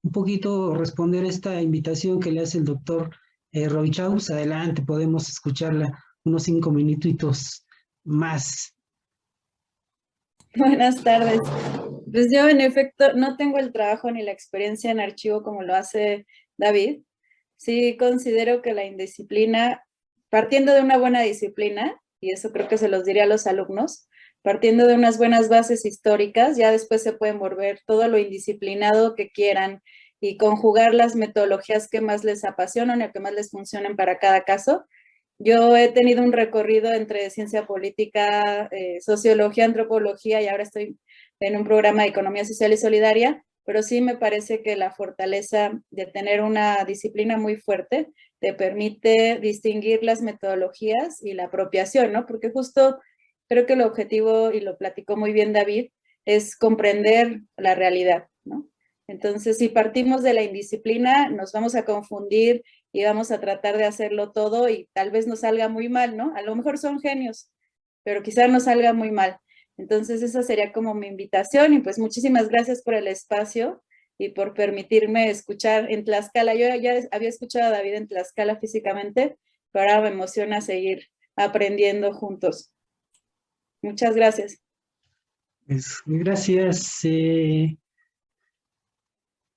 un poquito responder esta invitación que le hace el doctor Roy Chaus. Adelante, podemos escucharla unos 5 minutitos más. Buenas tardes. Pues yo en efecto no tengo el trabajo ni la experiencia en archivo como lo hace David. Sí considero que la indisciplina, partiendo de una buena disciplina, y eso creo que se los diría a los alumnos, partiendo de unas buenas bases históricas, ya después se pueden volver todo lo indisciplinado que quieran y conjugar las metodologías que más les apasionan o que más les funcionen para cada caso. Yo he tenido un recorrido entre ciencia política, sociología, antropología y ahora estoy en un programa de economía social y solidaria, pero sí me parece que la fortaleza de tener una disciplina muy fuerte te permite distinguir las metodologías y la apropiación, ¿no? Porque justo creo que el objetivo, y lo platicó muy bien David, es comprender la realidad, ¿no? Entonces, si partimos de la indisciplina, nos vamos a confundir y vamos a tratar de hacerlo todo y tal vez nos salga muy mal, ¿no? A lo mejor son genios, pero quizás nos salga muy mal. Entonces, esa sería como mi invitación y pues muchísimas gracias por el espacio y por permitirme escuchar en Tlaxcala. Yo ya había escuchado a David en Tlaxcala físicamente, pero ahora me emociona seguir aprendiendo juntos. Muchas gracias. Pues, gracias.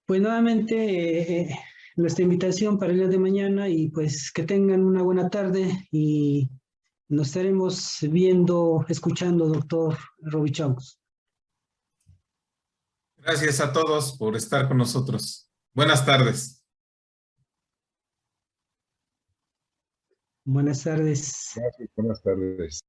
Pues nuevamente nuestra invitación para el día de mañana y pues que tengan una buena tarde y nos estaremos viendo, escuchando, doctor Robichaux. Gracias a todos por estar con nosotros. Buenas tardes. Buenas tardes. Gracias, buenas tardes.